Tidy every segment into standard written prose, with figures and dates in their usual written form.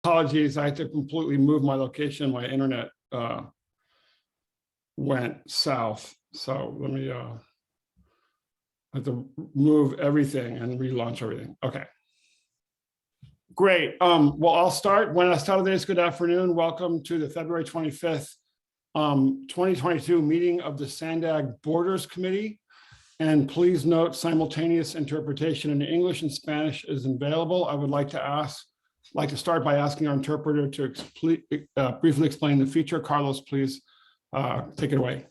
Apologies, I had to completely move my location. My internet went south. So let me have to move everything and relaunch everything. Okay. Great. Well, I'll start. Buenas tardes, good afternoon. Welcome to the February 25th, 2022 meeting of the Sandag Borders Committee. And please note simultaneous interpretation in English and Spanish is available. I would like to start by asking our interpreter to briefly explain the feature. Carlos, please take it away.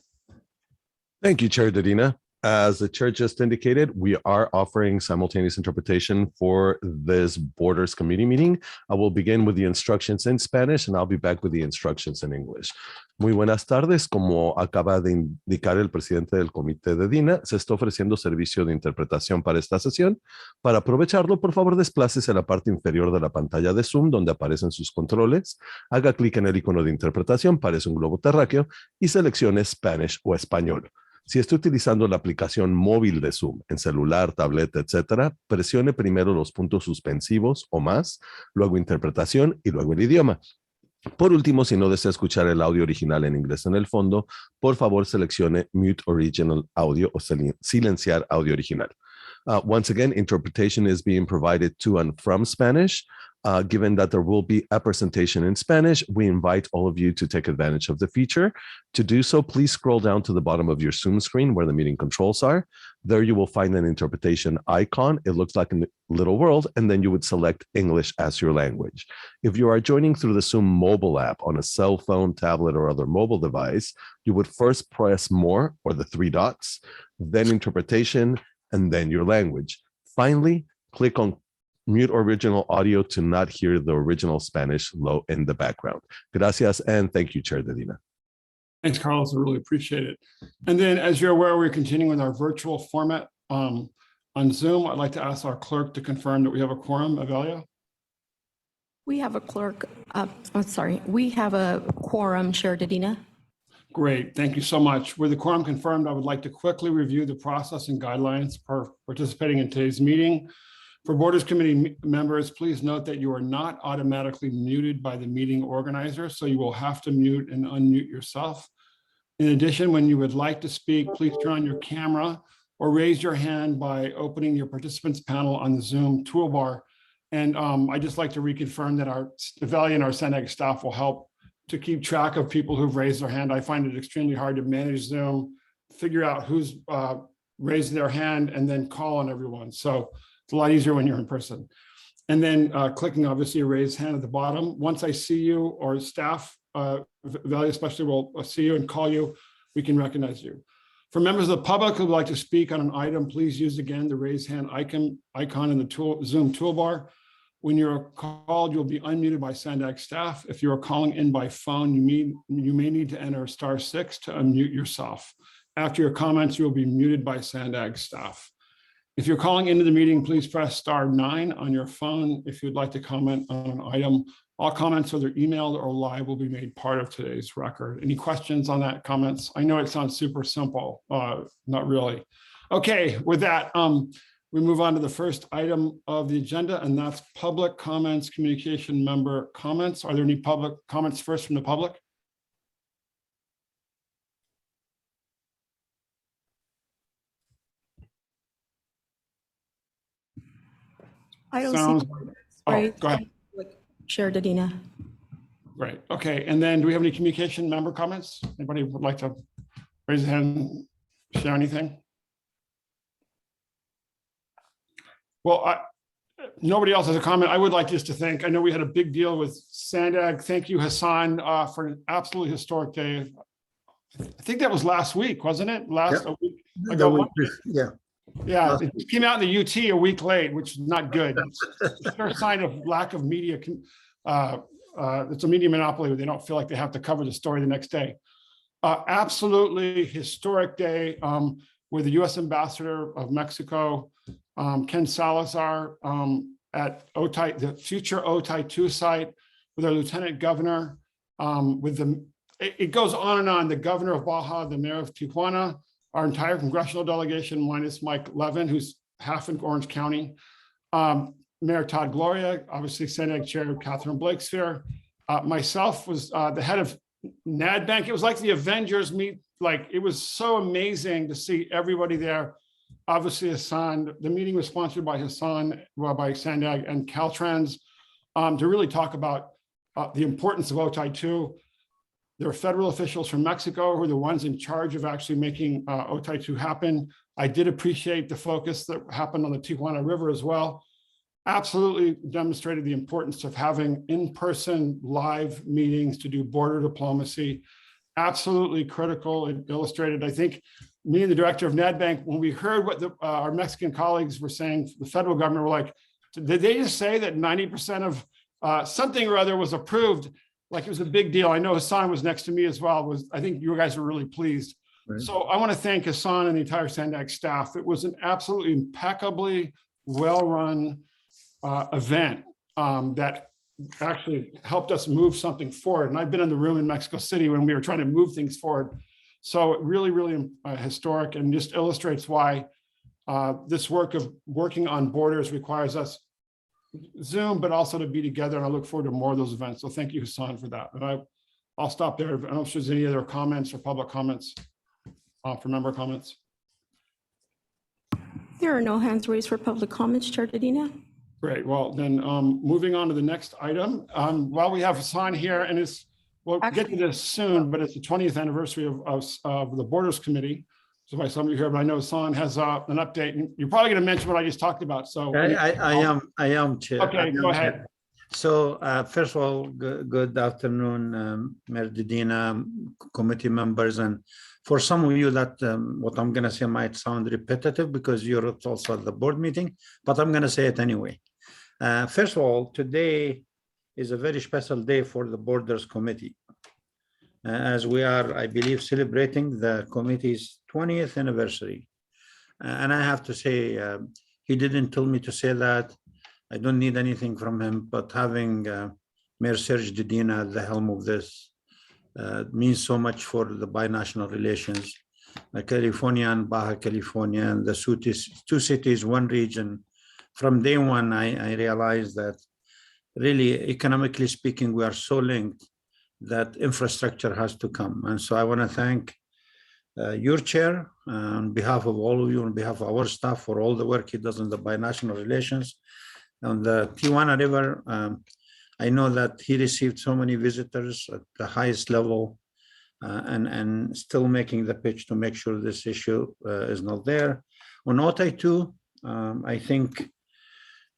Thank you, Chair Dedina. As the chair just indicated, we are offering simultaneous interpretation for this Borders Committee meeting. I will begin with the instructions in Spanish and I'll be back with the instructions in English. Muy buenas tardes. Como acaba de indicar el presidente del comité de DINA, se está ofreciendo servicio de interpretación para esta sesión. Para aprovecharlo, por favor, desplácese a la parte inferior de la pantalla de Zoom, donde aparecen sus controles. Haga clic en el icono de interpretación, parece un globo terráqueo, y seleccione Spanish o español. Si está utilizando la aplicación móvil de Zoom, en celular, tableta, etcétera, presione primero los puntos suspensivos o más, luego interpretación y luego el idioma. Por último, si no desea escuchar el audio original en inglés en el fondo, por favor seleccione Mute Original Audio o silenciar audio original. Once again, interpretation is being provided to and from Spanish. Given that there will be a presentation in Spanish, we invite all of you to take advantage of the feature. To do so, please scroll down to the bottom of your Zoom screen where the meeting controls are. There you will find an interpretation icon. It looks like a little world, and then you would select English as your language. If you are joining through the Zoom mobile app on a cell phone, tablet, or other mobile device, you would first press More or the three dots, then Interpretation, and then your language. Finally, click on Mute Original Audio to not hear the original Spanish low in the background. Gracias, and thank you, Chair Dedina. Thanks, Carlos. I really appreciate it. And then, as you're aware, we're continuing with our virtual format on Zoom. I'd like to ask our clerk to confirm that we have a quorum. Avelia? We have a clerk. We have a quorum, Chair Dedina. Great. Thank you so much. With the quorum confirmed, I would like to quickly review the process and guidelines for participating in today's meeting. For Borders Committee members, please note that you are not automatically muted by the meeting organizer, so you will have to mute and unmute yourself. In addition, when you would like to speak, please turn on your camera or raise your hand by opening your participants panel on the Zoom toolbar. And I'd just like to reconfirm that our Avelia and our Sandag staff will help to keep track of people who've raised their hand. I find it extremely hard to manage Zoom, figure out who's raised their hand, and then call on everyone. So it's a lot easier when you're in person. And then clicking, obviously, a raised hand at the bottom. Once I see you, or staff, Value especially, will see you and call you, we can recognize you. For members of the public who would like to speak on an item, please use again the raise hand icon in the Zoom toolbar. When you're called, you'll be unmuted by Sandag staff. If you are calling in by phone, you may need to enter *6 to unmute yourself. After your comments, you'll be muted by Sandag staff. If you're calling into the meeting, please press *9 on your phone if you'd like to comment on an item. All comments, whether emailed or live, will be made part of today's record. Any questions on that, comments? I know it sounds super simple, not really. Okay, with that, we move on to the first item of the agenda, and that's public comments, communication member comments. Are there any public comments first from the public? I don't see. Oh, go ahead. Chair Dedina. Right. Okay. And then do we have any communication member comments? Anybody would like to raise their hand, share anything? Well, nobody else has a comment. I would like just to thank, I know we had a big deal with Sandag. Thank you, Hassan, for an absolutely historic day. I think that was last week, wasn't it? A week ago. Yeah. Yeah, it came out in the UT a week late, which is not good. It's a sure sign of lack of media. It's a media monopoly where they don't feel like they have to cover the story the next day. Absolutely historic day with the U.S. Ambassador of Mexico, Ken Salazar, at OTI, the future OTI 2 site, with our Lieutenant Governor, it goes on and on, the Governor of Baja, the Mayor of Tijuana, our entire congressional delegation minus Mike Levin, who's half in Orange County. Mayor Todd Gloria, obviously Sandag Chair Catherine Blakespeare. Myself was the head of NADBank. It was like the Avengers meet. Like, it was so amazing to see everybody there. Obviously, Hassan, the meeting was sponsored by Hassan, by Sandag and Caltrans, to really talk about the importance of OTI 2. There are federal officials from Mexico who are the ones in charge of actually making OTI 2 happen. I did appreciate the focus that happened on the Tijuana River as well. Absolutely demonstrated the importance of having in-person live meetings to do border diplomacy. Absolutely critical and illustrated. I think me and the director of NADBank, when we heard what our Mexican colleagues were saying, the federal government were like, did they just say that 90% of something or other was approved? Like, it was a big deal. I know Hassan was next to me as well. I think you guys were really pleased. Right. So I want to thank Hassan and the entire Sandag staff. It was an absolutely impeccably well-run event that actually helped us move something forward. And I've been in the room in Mexico City when we were trying to move things forward. So really, really historic, and just illustrates why this work of working on borders requires us Zoom, but also to be together. And I look forward to more of those events. So thank you, Hassan, for that. And I'll stop there. I don't know if there's any other comments or public comments for member comments. There are no hands raised for public comments, Chair Dedina. Great. Well, then moving on to the next item. While we have Hassan here, and we'll get to this soon, but it's the 20th anniversary of the Borders Committee. So by some of you here, but I know Hassan has an update. And you're probably going to mention what I just talked about. So I am, Chair. Okay, go ahead. Chair. So first of all, good afternoon, Mayor Dedina, committee members, and for some of you that what I'm going to say might sound repetitive because you're also at the board meeting, but I'm going to say it anyway. First of all, today is a very special day for the Borders Committee, as we are, I believe, celebrating the committee's 20th anniversary. And I have to say, he didn't tell me to say that. I don't need anything from him, but having Mayor Serge Dedina at the helm of this means so much for the binational relations. California and Baja California, and the two cities, one region. From day one, I realized that really, economically speaking, we are so linked that infrastructure has to come. And so I want to thank your chair on behalf of all of you, on behalf of our staff, for all the work he does in the binational relations. On the Tijuana River, I know that he received so many visitors at the highest level and still making the pitch to make sure this issue is not there. On OTI 2, I think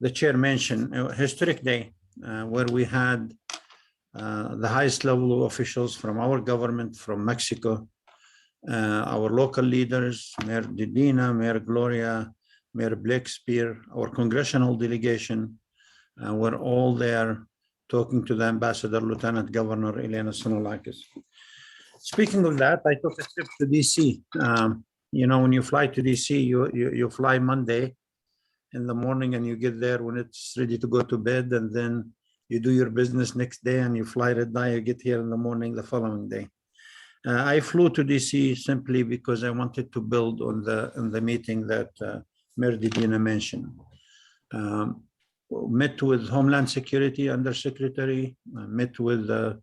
the chair mentioned a historic day where we had the highest level of officials from our government, from Mexico, our local leaders, Mayor Dedina, Mayor Gloria, Mayor Blakespeare, our congressional delegation, were all there talking to the ambassador, Lieutenant Governor Elena Sinolakis. Speaking of that, I took a trip to DC. You know, when you fly to DC, you fly Monday in the morning and you get there when it's ready to go to bed, and then you do your business next day and you fly at night, you get here in the morning the following day. I flew to DC simply because I wanted to build on the meeting that Mayor Dedina mentioned. Met with Homeland Security Undersecretary, met with the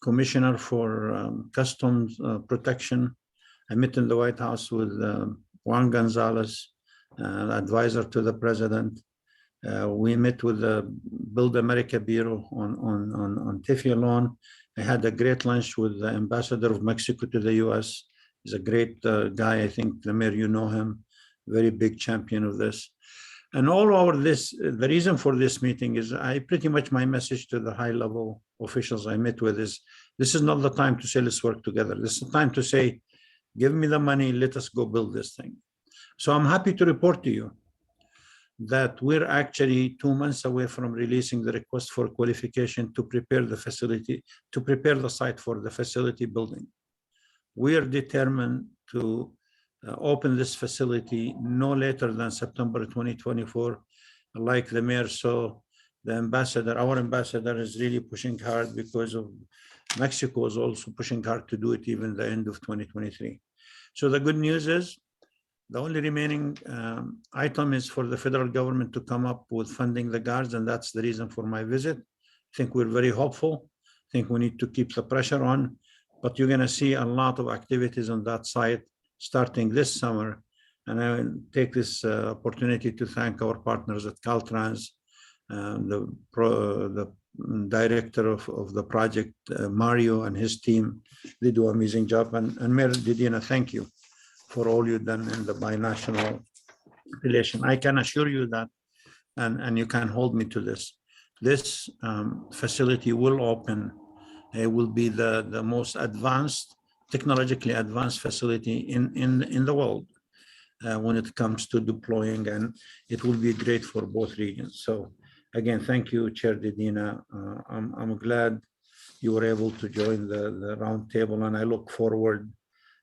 Commissioner for Customs Protection. I met in the White House with Juan Gonzalez, advisor to the president. We met with the Build America Bureau on TIFIA loan. I had a great lunch with the ambassador of Mexico to the US. He's a great guy. I think the mayor, you know him, very big champion of this. And all over this, the reason for this meeting is pretty much my message to the high level officials I met with is, this is not the time to say, let's work together. This is the time to say, give me the money, let us go build this thing. So I'm happy to report to you that we're actually 2 months away from releasing the request for qualification to prepare the facility, to prepare the site for the facility building. We are determined to open this facility no later than September 2024. Like the mayor saw, the ambassador, our ambassador is really pushing hard because of Mexico is also pushing hard to do it even the end of 2023. So the good news is The only remaining item is for the federal government to come up with funding the guards, and that's the reason for my visit. I think we're very hopeful. I think we need to keep the pressure on, but you're going to see a lot of activities on that site starting this summer. And I will take this opportunity to thank our partners at Caltrans, the director of the project, Mario, and his team. They do an amazing job. And Mayor Didina, thank you for all you've done in the binational relation. I can assure you that, and you can hold me to this, this facility will open. It will be the most advanced, technologically advanced facility in the world when it comes to deploying, and it will be great for both regions. So again, thank you, Chair Didina. I'm glad you were able to join the roundtable, and I look forward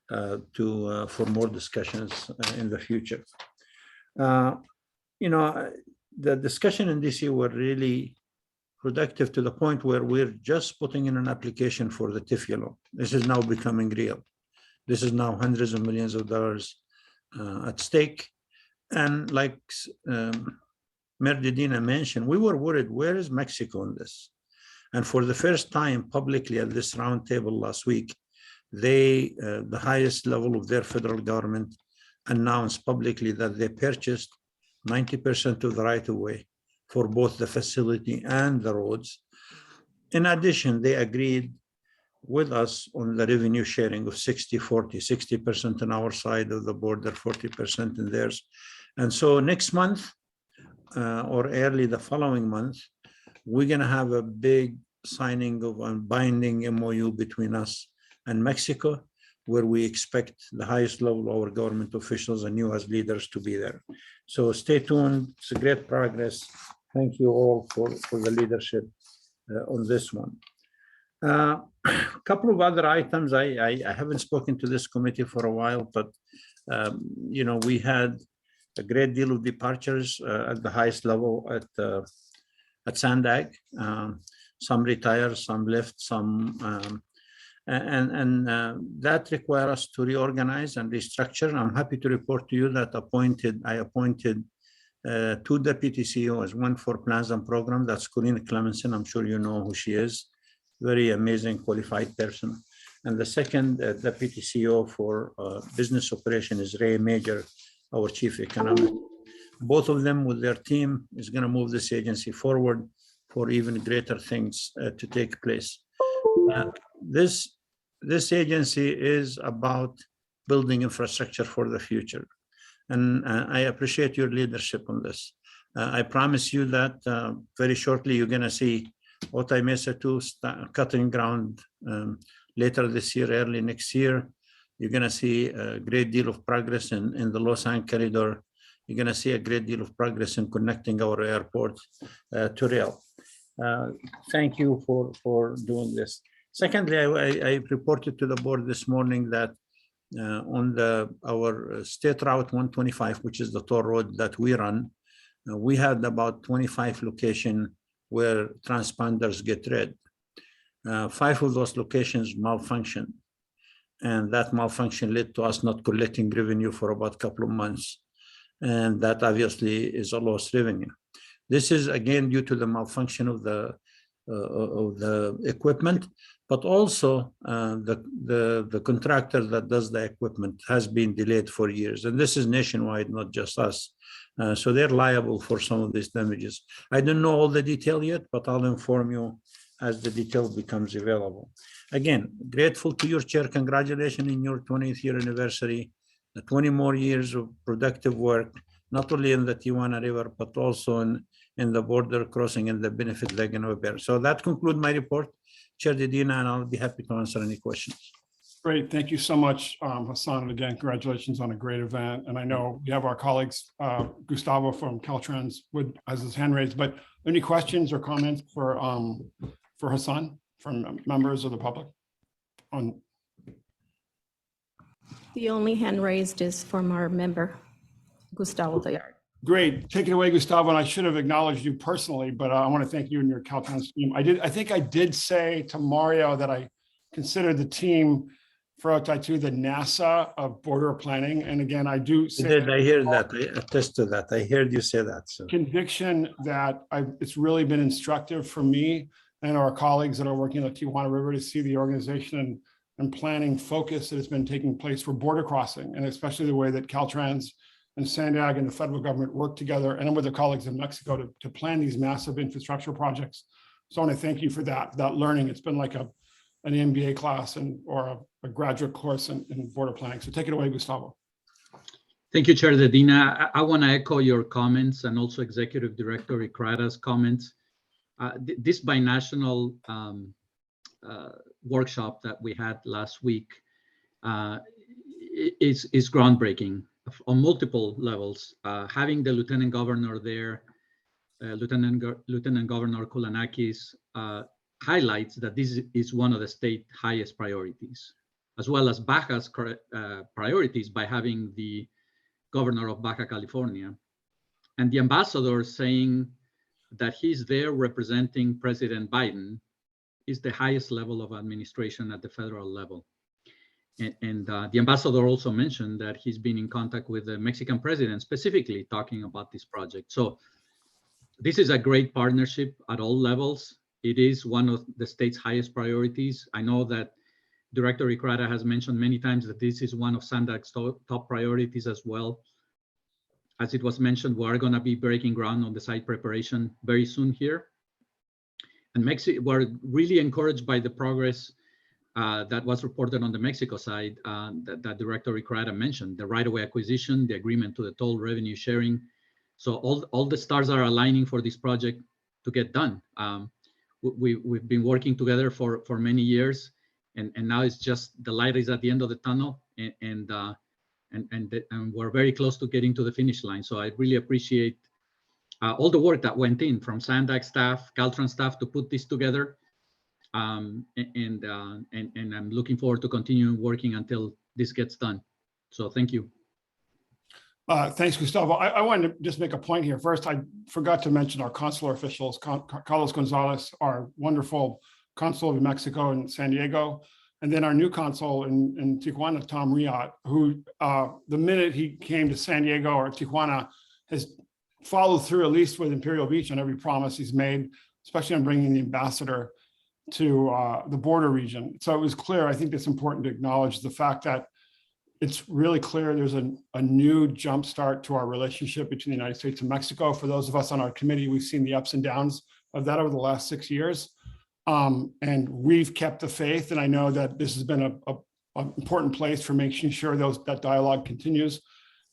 for more discussions in the future. You know, the discussion in DC were really productive to the point where we're just putting in an application for the TIFIA loan. This is now becoming real. This is now hundreds of millions of dollars at stake. And like Mayor Didina mentioned, we were worried, where is Mexico in this? And for the first time publicly at this roundtable last week, they, the highest level of their federal government, announced publicly that they purchased 90% of the right-of-way for both the facility and the roads. In addition, they agreed with us on the revenue sharing of 60-40, 60% on our side of the border, 40% in theirs. And so next month, or early the following month, we're going to have a big signing of a binding MOU between us and Mexico, where we expect the highest level of our government officials and you as leaders to be there. So stay tuned. It's a great progress. Thank you all for the leadership on this one. A couple of other items. I haven't spoken to this committee for a while, but you know, we had a great deal of departures at the highest level at Sandag. Some retired, some left, some that requires us to reorganize and restructure. I'm happy to report to you that I appointed 2 deputy CEOs, one for plans and program. That's Corinne Clemenson. I'm sure you know who she is. Very amazing, qualified person. And the second deputy CEO for business operation is Ray Major, our chief economist. Both of them with their team is going to move this agency forward for even greater things to take place. This agency is about building infrastructure for the future. And I appreciate your leadership on this. I promise you that very shortly you're going to see Otay Mesa 2 cutting ground later this year, early next year. You're going to see a great deal of progress in the Los Angeles corridor. You're going to see a great deal of progress in connecting our airport to rail. Thank you for doing this. Secondly, I reported to the board this morning that on our State Route 125, which is the toll road that we run, we had about 25 locations where transponders get read. 5 of those locations malfunctioned, and that malfunction led to us not collecting revenue for about a couple of months, and that obviously is a lost revenue. This is again due to the malfunction of the equipment, but also the contractor that does the equipment has been delayed for years, and this is nationwide, not just us. So they're liable for some of these damages. I don't know all the detail yet, but I'll inform you as the detail becomes available. Again, grateful to your chair. Congratulations in your 20th year anniversary, the 20 more years of productive work, not only in the Tijuana River, but also in the border crossing and the benefit they're going to bear. So that concludes my report, Chair Didina, and I'll be happy to answer any questions. Great. Thank you so much, Hassan. And again, congratulations on a great event. And I know we have our colleagues, Gustavo from Caltrans has his hand raised, but any questions or comments for Hassan from members of the public? The only hand raised is from our member, Gustavo Dayard. Great. Take it away, Gustavo. And I should have acknowledged you personally, but I want to thank you and your Caltrans team. I think I did say to Mario that I consider the team to the NASA of border planning. And again, I do say Did I hear that? I attest to that. I heard you say that. So conviction that it's really been instructive for me and our colleagues that are working on the Tijuana River to see the organization and planning focus that has been taking place for border crossing, and especially the way that Caltrans and Sandag and the federal government work together and with their colleagues in Mexico to plan these massive infrastructure projects. So I want to thank you for that learning. It's been like an MBA class or a graduate course in border planning. So take it away, Gustavo. Thank you, Chair Dedina. I want to echo your comments and also Executive Director Icrata's comments. This binational workshop that we had last week is groundbreaking on multiple levels. Having the Lieutenant Governor there, Lieutenant Governor Koulanakis, highlights that this is one of the state highest priorities, as well as Baja's priorities by having the Governor of Baja California and the ambassador saying that he's there representing President Biden is the highest level of administration at the federal level. And the ambassador also mentioned that he's been in contact with the Mexican president, specifically talking about this project. So this is a great partnership at all levels. It is one of the state's highest priorities. I know that Director Icrata has mentioned many times that this is one of Sandag's top priorities as well. As it was mentioned, we are going to be breaking ground on the site preparation very soon here. And we're really encouraged by the progress that was reported on the Mexico side that Director Icrata mentioned, the right-of-way acquisition, the agreement to the toll revenue sharing. So all the stars are aligning for this project to get done. We've been working together for many years, and now it's just the light is at the end of the tunnel, and we're very close to getting to the finish line. So I really appreciate all the work that went in from Sandag staff, Caltrans staff to put this together. And I'm looking forward to continuing working until this gets done. So thank you. Thanks, Gustavo. I wanted to just make a point here. First, I forgot to mention our consular officials, Carlos Gonzalez, our wonderful consul of Mexico in San Diego, and then our new consul in Tijuana, Tom Riot, who the minute he came to San Diego or Tijuana has followed through, at least with Imperial Beach, on every promise he's made, especially on bringing the ambassador to the border region. So it was clear. I think it's important to acknowledge the fact that it's really clear there's a new jumpstart to our relationship between the United States and Mexico. For those of us on our committee, we've seen the ups and downs of that over the last 6 years. And we've kept the faith. And I know that this has been an important place for making sure that dialogue continues.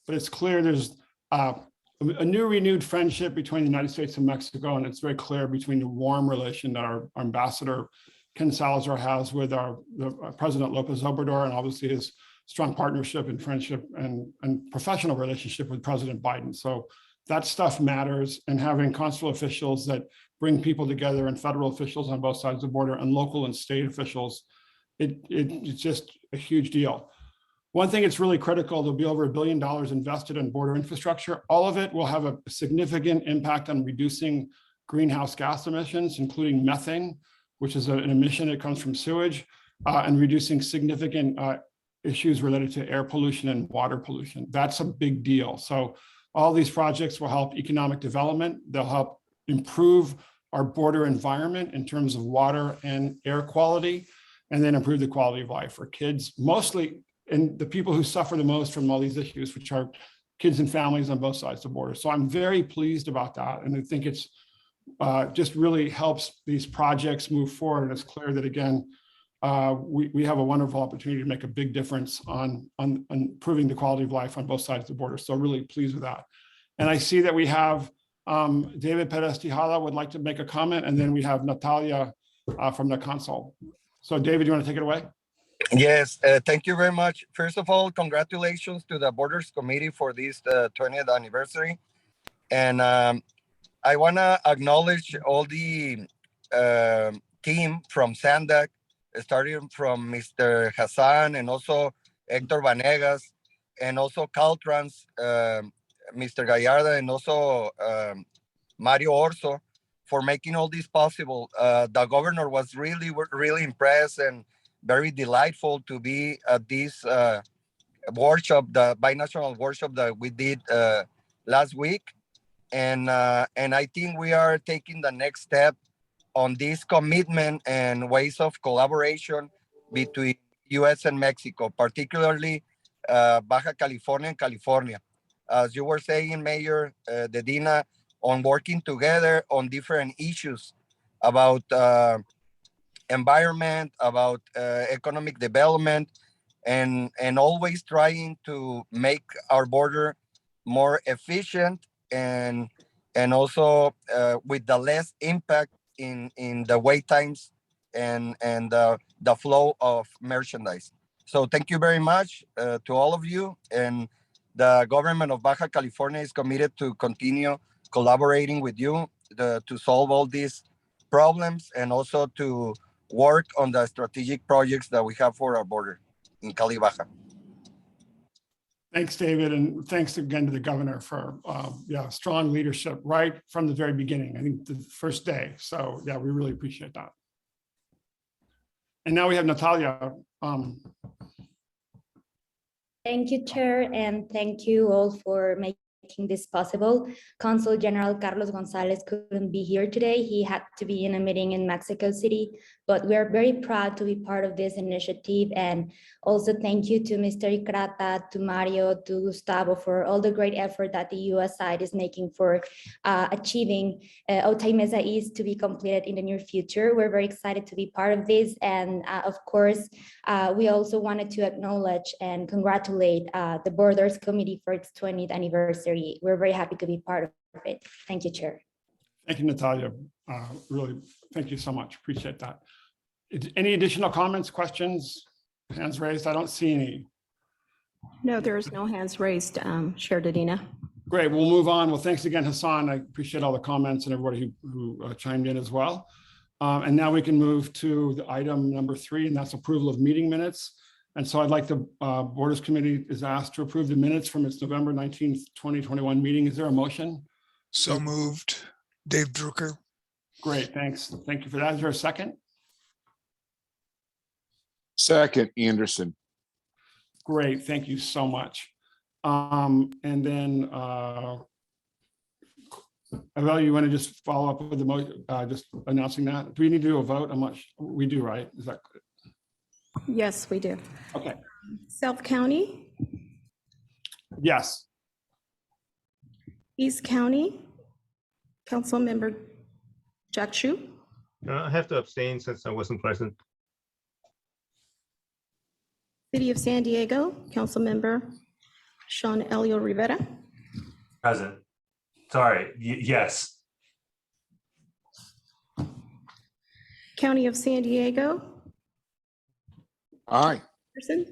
But it's clear there's a new renewed friendship between the United States and Mexico. And it's very clear between the warm relation that our ambassador, Ken Salazar, has with the President Lopez Obrador, and obviously his strong partnership and friendship and professional relationship with President Biden. So that stuff matters, and having consular officials that bring people together and federal officials on both sides of the border and local and state officials, it's just a huge deal. One thing that's really critical, there'll be over $1 billion invested in border infrastructure. All of it will have a significant impact on reducing greenhouse gas emissions, including methane, which is an emission that comes from sewage, and reducing significant issues related to air pollution and water pollution. That's a big deal. So all these projects will help economic development. They'll help improve our border environment in terms of water and air quality, and then improve the quality of life for kids, mostly, and the people who suffer the most from all these issues, which are kids and families on both sides of the border. So I'm very pleased about that. And I think it's just really helps these projects move forward. And it's clear that, again, we have a wonderful opportunity to make a big difference on improving the quality of life on both sides of the border. So really pleased with that. And I see that we have David Perez-Tijada would like to make a comment, and then we have Natalia from the consul. So David, you want to take it away? Yes, thank you very much. First of all, congratulations to the Borders Committee for this 20th anniversary. And I want to acknowledge all the team from Sandag, starting from Mr. Hassan and also Hector Vanegas, and also Caltrans, Mr. Gallarda, and also Mario Orso, for making all this possible. The governor was really impressed, and very delightful to be at this workshop, the binational workshop that we did last week. And I think we are taking the next step on this commitment and ways of collaboration between U.S. and Mexico, particularly Baja California and California. As you were saying, Mayor Dedina, on working together on different issues about environment, about economic development, and always trying to make our border more efficient and also with the less impact in the wait times and the flow of merchandise. So thank you very much to all of you, and the government of Baja California is committed to continue collaborating with you to solve all these problems and also to work on the strategic projects that we have for our border in Cali Baja. Thanks, David, and thanks again to the governor for strong leadership right from the very beginning. I think the first day. So yeah, we really appreciate that. And now we have Natalia. Thank you, Chair, and thank you all for making this possible. Consul General Carlos Gonzalez couldn't be here today. He had to be in a meeting in Mexico City, but we are very proud to be part of this initiative. And also thank you to Mr. Icrata, to Mario, to Gustavo for all the great effort that the US side is making for achieving Otay Mesa East to be completed in the near future. We're very excited to be part of this. And of course, we also wanted to acknowledge and congratulate the Borders Committee for its 20th anniversary. We're very happy to be part of it. Thank you, Chair. Thank you, Natalia. Really, thank you so much. Appreciate that. Any additional comments, questions, hands raised? I don't see any. No, there's no hands raised, Chair Dedina. Great, we'll move on. Well, thanks again, Hassan. I appreciate all the comments and everybody who chimed in as well. And now we can move to the item number 3, and that's approval of meeting minutes. And so I'd like the Borders Committee is asked to approve the minutes from its November 19th, 2021 meeting. Is there a motion? So moved. Dave Drucker. Great, thanks. Thank you for that. Is there a second? Second, Anderson. Great, thank you so much. And then, Abel, you want to just follow up with the motion, just announcing that? Do we need to do a vote? I'm not sure. We do, right? Is that good? Yes, we do. Okay. South County, Yes. East County, Councilmember Jack Shu, I have to abstain since I wasn't present. City of San Diego, Councilmember Sean Elio Rivera, Present. Sorry, yes. County of San Diego, Aye. person.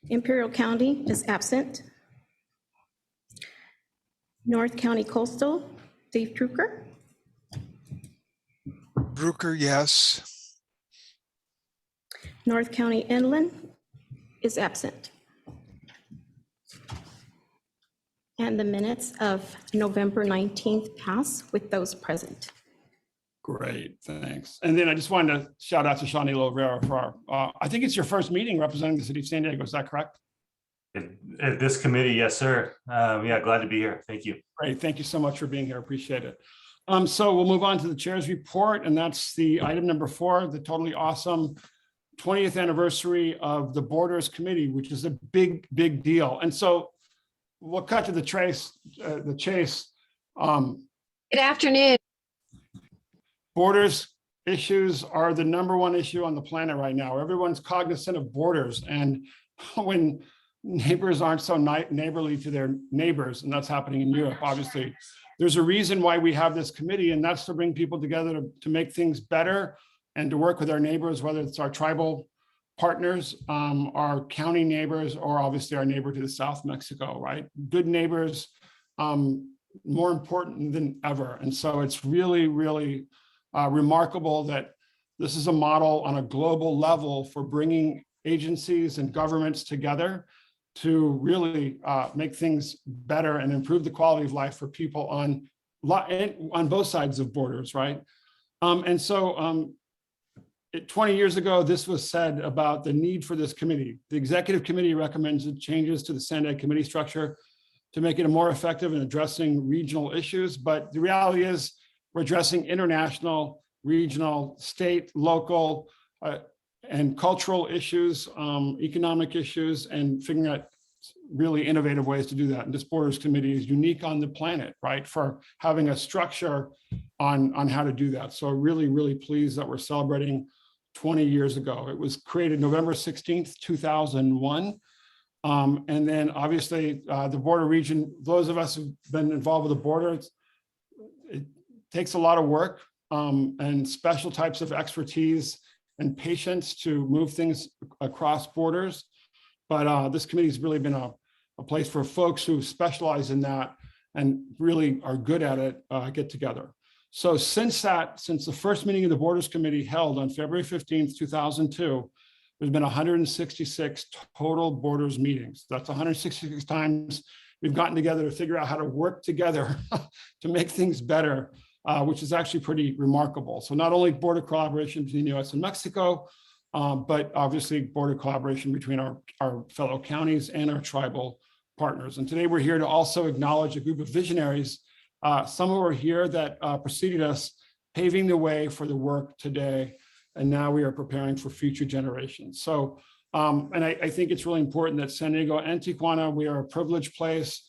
Imperial County is absent. North County Coastal, Dave Drucker. Drucker, yes. North County Inland is absent. And the minutes of November 19th pass with those present. Great, thanks. And then I just wanted to shout out to Sean Elio Rivera for our, I think it's your first meeting representing the city of San Diego. Is that correct? At this committee, yes, sir. Yeah, glad to be here. Thank you. Great, thank you so much for being here. Appreciate it. So we'll move on to the chair's report, and that's the item number 4, the totally awesome 20th anniversary of the Borders Committee, which is a big, big deal. And so we'll cut to the chase. Good afternoon. Borders issues are the #1 issue on the planet right now. Everyone's cognizant of borders, and when neighbors aren't so neighborly to their neighbors, and that's happening in Europe, obviously, there's a reason why we have this committee, and that's to bring people together to make things better and to work with our neighbors, whether it's our tribal partners, our county neighbors, or obviously our neighbor to the south, Mexico, right? Good neighbors, more important than ever. And so it's really, really remarkable that this is a model on a global level for bringing agencies and governments together to really make things better and improve the quality of life for people on both sides of borders, right? And so 20 years ago, this was said about the need for this committee. The executive committee recommends changes to the Sandag committee structure to make it more effective in addressing regional issues. But the reality is we're addressing international, regional, state, local, and cultural issues, economic issues, and figuring out really innovative ways to do that. And this Borders Committee is unique on the planet, right, for having a structure on how to do that. So really, really pleased that we're celebrating 20 years ago. It was created November 16th, 2001. And then obviously the border region, those of us who've been involved with the border, it takes a lot of work and special types of expertise and patience to move things across borders. But this committee has really been a place for folks who specialize in that and really are good at it, get together. So since the first meeting of the Borders Committee held on February 15th, 2002, there's been 166 total borders meetings. That's 166 times we've gotten together to figure out how to work together to make things better, which is actually pretty remarkable. So not only border collaboration between the US and Mexico, but obviously border collaboration between our fellow counties and our tribal partners. And today we're here to also acknowledge a group of visionaries, some who are here that preceded us, paving the way for the work today. And now we are preparing for future generations. So, and I think it's really important that San Diego and Tijuana, we are a privileged place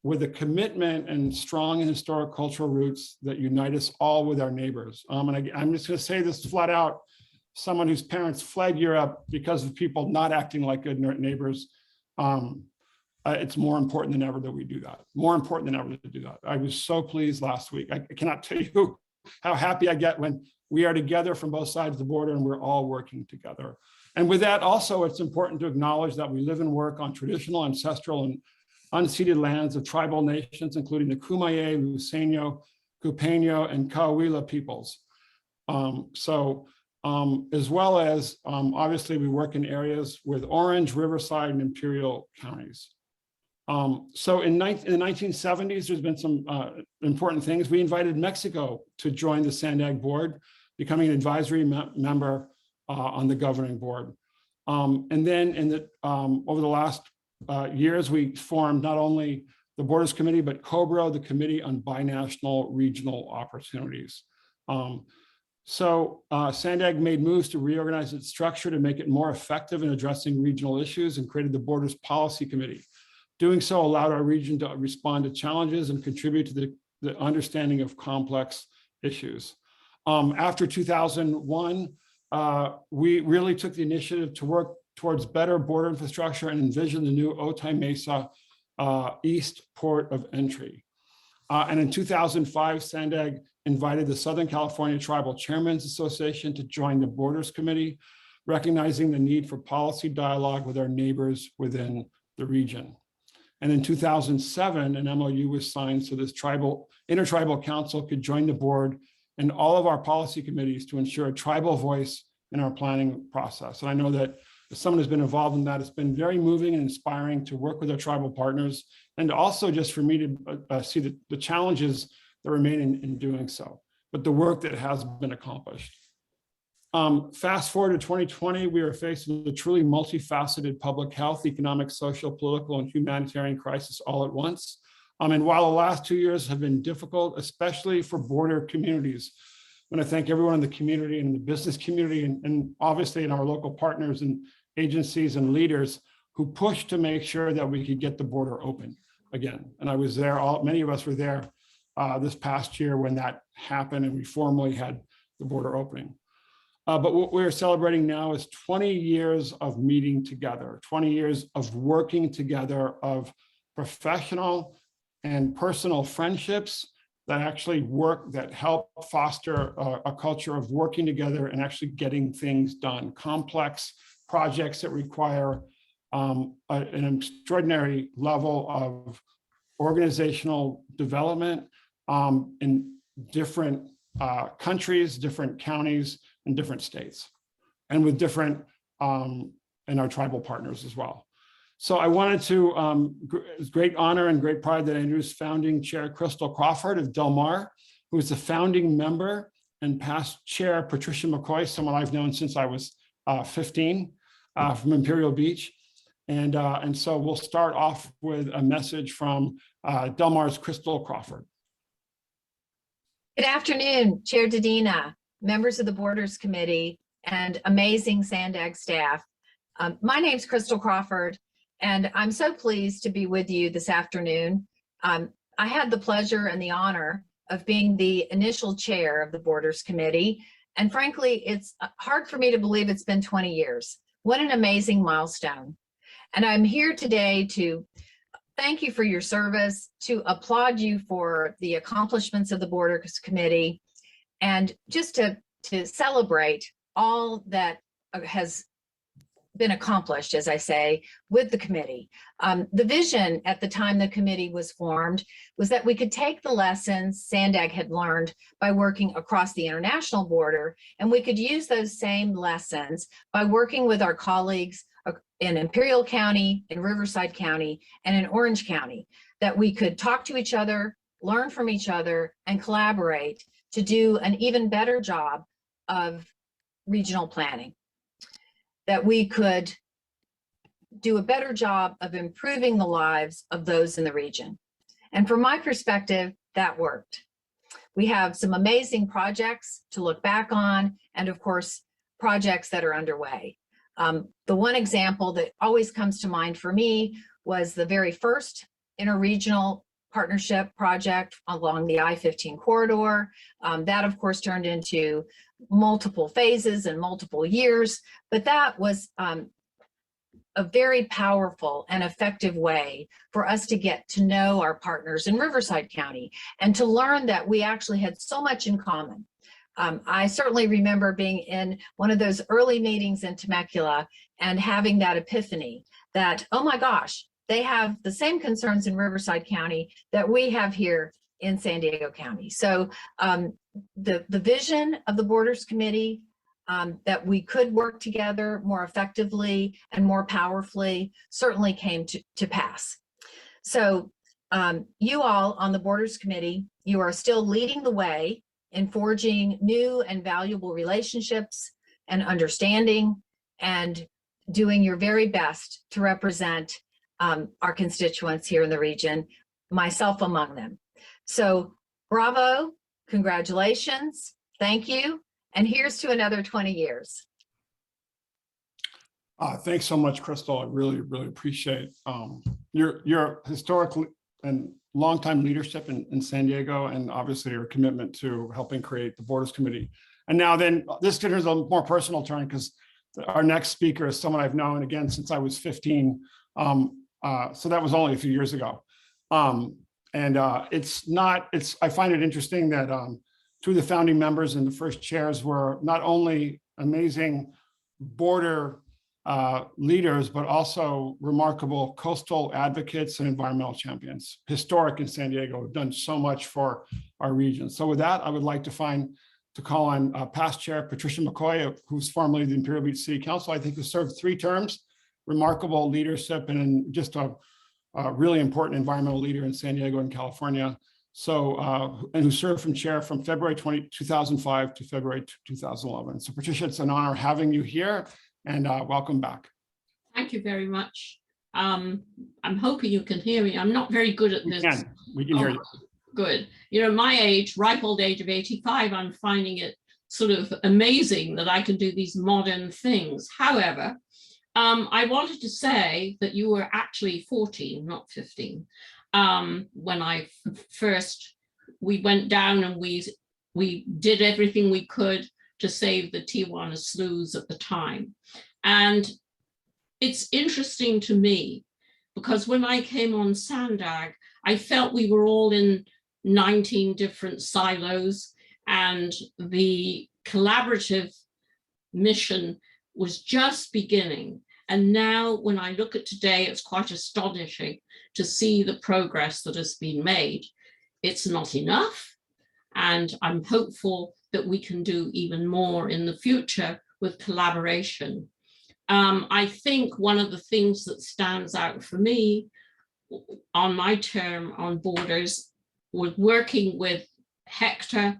with a commitment and strong and historic cultural roots that unite us all with our neighbors. And I'm just gonna say this flat out, someone whose parents fled Europe because of people not acting like good neighbors, it's more important than ever that we do that. More important than ever to do that. I was so pleased last week. I cannot tell you how happy I get when we are together from both sides of the border and we're all working together. And with that also, it's important to acknowledge that we live and work on traditional, ancestral, and unceded lands of tribal nations, including the Kumeyaay, Luiseño, Cupeño, and Coahuila peoples. As well as, obviously, we work in areas with Orange, Riverside, and Imperial counties. So in the 1970s, there's been some important things. We invited Mexico to join the Sandag board, becoming an advisory member on the governing board. And then over the last years, we formed not only the Borders Committee, but COBRA, the Committee on Binational Regional Opportunities. Sandag made moves to reorganize its structure to make it more effective in addressing regional issues and created the Borders Policy Committee. Doing so allowed our region to respond to challenges and contribute to the understanding of complex issues. After 2001, we really took the initiative to work towards better border infrastructure and envision the new Otay Mesa East Port of Entry. And in 2005, Sandag invited the Southern California Tribal Chairmen's Association to join the Borders Committee, recognizing the need for policy dialogue with our neighbors within the region. And in 2007, an MOU was signed so this intertribal council could join the board and all of our policy committees to ensure a tribal voice in our planning process. And I know that as someone who's been involved in that, it's been very moving and inspiring to work with our tribal partners, and also just for me to see the challenges that remain in doing so, but the work that has been accomplished. Fast forward to 2020, we are faced with a truly multifaceted public health, economic, social, political, and humanitarian crisis all at once. And while the last 2 years have been difficult, especially for border communities, I want to thank everyone in the community and the business community and obviously in our local partners and agencies and leaders who pushed to make sure that we could get the border open again. And I was there, many of us were there this past year when that happened and we formally had the border opening. But what we're celebrating now is 20 years of meeting together, 20 years of working together, of professional and personal friendships that actually work, that help foster a culture of working together and actually getting things done. Complex projects that require an extraordinary level of organizational development in different countries, different counties, and different states, and with different and our tribal partners as well. So I wanted to, it's great honor and great pride that I introduced founding chair Crystal Crawford of Del Mar, who is the founding member and past chair Patricia McCoy, someone I've known since I was 15 from Imperial Beach. And so we'll start off with a message from Del Mar's Crystal Crawford. Good afternoon, Chair Dedina, members of the Borders Committee, and amazing Sandag staff. My name's Crystal Crawford, and I'm so pleased to be with you this afternoon. I had the pleasure and the honor of being the initial chair of the Borders Committee, and frankly, it's hard for me to believe it's been 20 years. What an amazing milestone. And I'm here today to thank you for your service, to applaud you for the accomplishments of the Borders Committee, and just to celebrate all that has been accomplished, as I say, with the committee. The vision at the time the committee was formed was that we could take the lessons Sandag had learned by working across the international border, and we could use those same lessons by working with our colleagues in Imperial County, in Riverside County, and in Orange County, that we could talk to each other, learn from each other, and collaborate to do an even better job of regional planning, that we could do a better job of improving the lives of those in the region. And from my perspective, that worked. We have some amazing projects to look back on, and of course, projects that are underway. The one example that always comes to mind for me was the very first interregional partnership project along the I-15 corridor. That, of course, turned into multiple phases and multiple years, but that was a very powerful and effective way for us to get to know our partners in Riverside County and to learn that we actually had so much in common. I certainly remember being in one of those early meetings in Temecula and having that epiphany that, oh my gosh, they have the same concerns in Riverside County that we have here in San Diego County. So the vision of the Borders Committee, that we could work together more effectively and more powerfully, certainly came to pass. So you all on the Borders Committee, you are still leading the way in forging new and valuable relationships and understanding, and doing your very best to represent our constituents here in the region, myself among them. So bravo, congratulations, thank you, and here's to another 20 years. Thanks so much, Crystal. I really, really appreciate your historical and longtime leadership in San Diego, and obviously your commitment to helping create the Borders Committee. And now then, this is a more personal turn because our next speaker is someone I've known, again, since I was 15. So that was only a few years ago. I find it interesting that two of the founding members and the first chairs were not only amazing border leaders, but also remarkable coastal advocates and environmental champions. Historic in San Diego, have done so much for our region. So with that, I would like to call on past chair Patricia McCoy, who's formerly the Imperial Beach City Council. I think who served 3 terms, remarkable leadership, and just a really important environmental leader in San Diego and California. So, and who served from chair from February 2005 to February 2011. So Patricia, it's an honor having you here, and welcome back. Thank you very much. I'm hoping you can hear me. I'm not very good at this. We can hear you. Good. You know, my age, ripe old age of 85, I'm finding it sort of amazing that I can do these modern things. However, I wanted to say that you were actually 14, not 15. When I we went down and we did everything we could to save the Tijuana sloughs at the time. And it's interesting to me because when I came on Sandag, I felt we were all in 19 different silos, and the collaborative mission was just beginning. And now when I look at today, it's quite astonishing to see the progress that has been made. It's not enough, and I'm hopeful that we can do even more in the future with collaboration. I think one of the things that stands out for me on my term on Borders was working with Hector,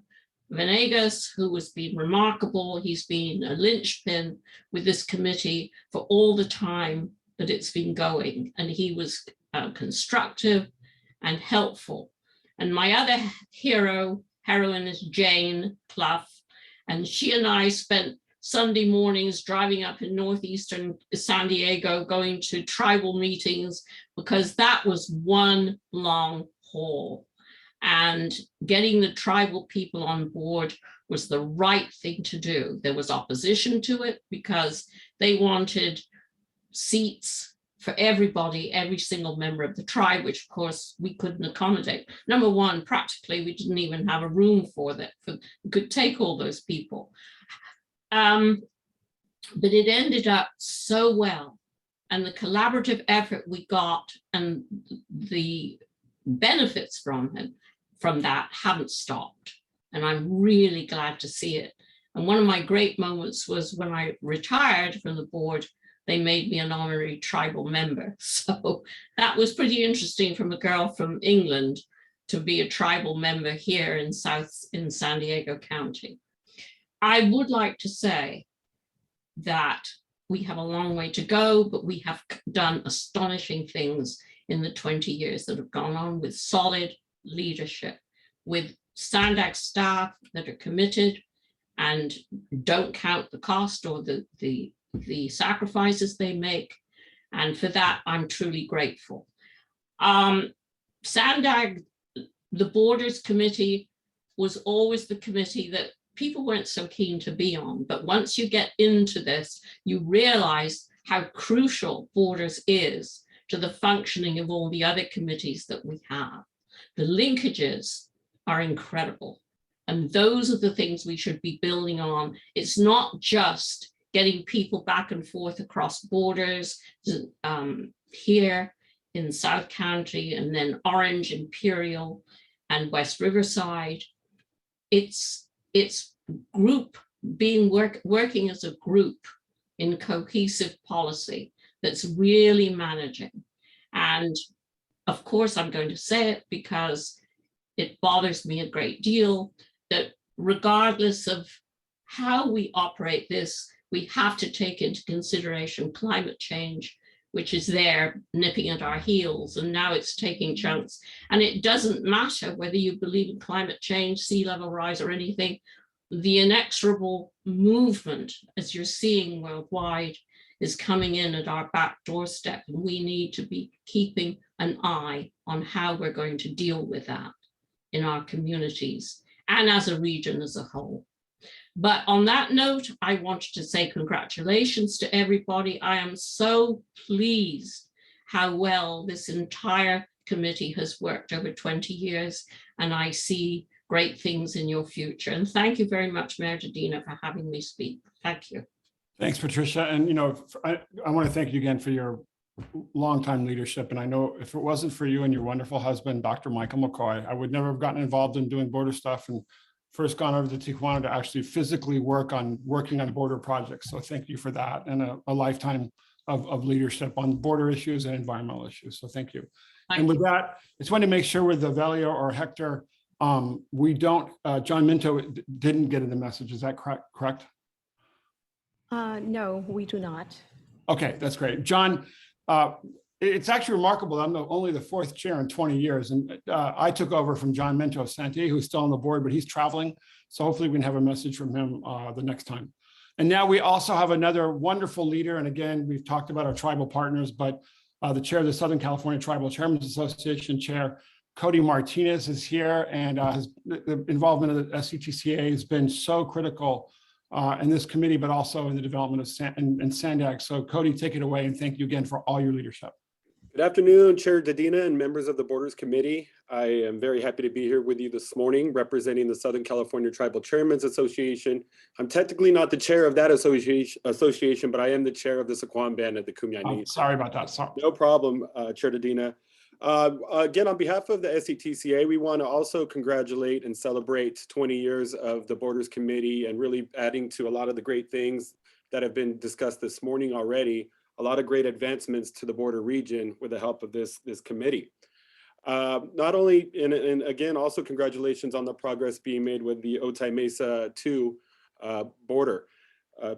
Venegas, who has been remarkable. He's been a linchpin with this committee for all the time that it's been going, and he was constructive and helpful. And my other heroine is Jane Clough, and she and I spent Sunday mornings driving up in northeastern San Diego, going to tribal meetings, because that was one long haul. And getting the tribal people on board was the right thing to do. There was opposition to it because they wanted seats for everybody, every single member of the tribe, which of course we couldn't accommodate. Number one, practically, we didn't even have a room for that, we could take all those people. But it ended up so well, and the collaborative effort we got and the benefits from that haven't stopped. And I'm really glad to see it. And one of my great moments was when I retired from the board, they made me an honorary tribal member. So that was pretty interesting from a girl from England to be a tribal member here in San Diego County. I would like to say that we have a long way to go, but we have done astonishing things in the 20 years that have gone on with solid leadership, with Sandag staff that are committed and don't count the cost or the sacrifices they make. And for that, I'm truly grateful. Sandag, the Borders Committee, was always the committee that people weren't so keen to be on. But once you get into this, you realize how crucial Borders is to the functioning of all the other committees that we have. The linkages are incredible. And those are the things we should be building on. It's not just getting people back and forth across borders here in South County and then Orange, Imperial, and West Riverside. It's group being working as a group in cohesive policy that's really managing. And of course, I'm going to say it because it bothers me a great deal that regardless of how we operate this, we have to take into consideration climate change, which is there nipping at our heels, and now it's taking chunks. And it doesn't matter whether you believe in climate change, sea level rise, or anything. The inexorable movement, as you're seeing worldwide, is coming in at our back doorstep, and we need to be keeping an eye on how we're going to deal with that in our communities and as a region as a whole. But on that note, I wanted to say congratulations to everybody. I am so pleased how well this entire committee has worked over 20 years, and I see great things in your future. And thank you very much, Mayor Dedina, for having me speak. Thank you. Thanks, Patricia. And, you know, I want to thank you again for your longtime leadership. And I know if it wasn't for you and your wonderful husband, Dr. Michael McCoy, I would never have gotten involved in doing border stuff and first gone over to Tijuana to actually physically working on border projects. So thank you for that, and a lifetime of leadership on border issues and environmental issues. So thank you. And with that, I just want to make sure with Velio or Hector, we don't, John Minto didn't get in the message. Is that correct? No, we do not. Okay, that's great. John, it's actually remarkable. I'm only the fourth chair in 20 years. And I took over from John Minto Santé, who's still on the board, but he's traveling. So hopefully we can have a message from him the next time. And now we also have another wonderful leader. And again, we've talked about our tribal partners, but the chair of the Southern California Tribal Chairmen's Association, Chair Cody Martinez, is here, and the involvement of the SCTCA has been so critical in this committee, but also in the development of Sandag. So Cody, take it away, and thank you again for all your leadership. Good afternoon, Chair Dedina and members of the Borders Committee. I am very happy to be here with you this morning representing the Southern California Tribal Chairmen's Association. I'm technically not the chair of that association, but I am the chair of the Saquon Band at the Kumeyaay Nation. Sorry about that. Sorry. No problem, Chair Dedina. Again, on behalf of the SCTCA, we want to also congratulate and celebrate 20 years of the Borders Committee and really adding to a lot of the great things that have been discussed this morning already. A lot of great advancements to the border region with the help of this committee. Not only, and again, also congratulations on the progress being made with the Otay Mesa 2 border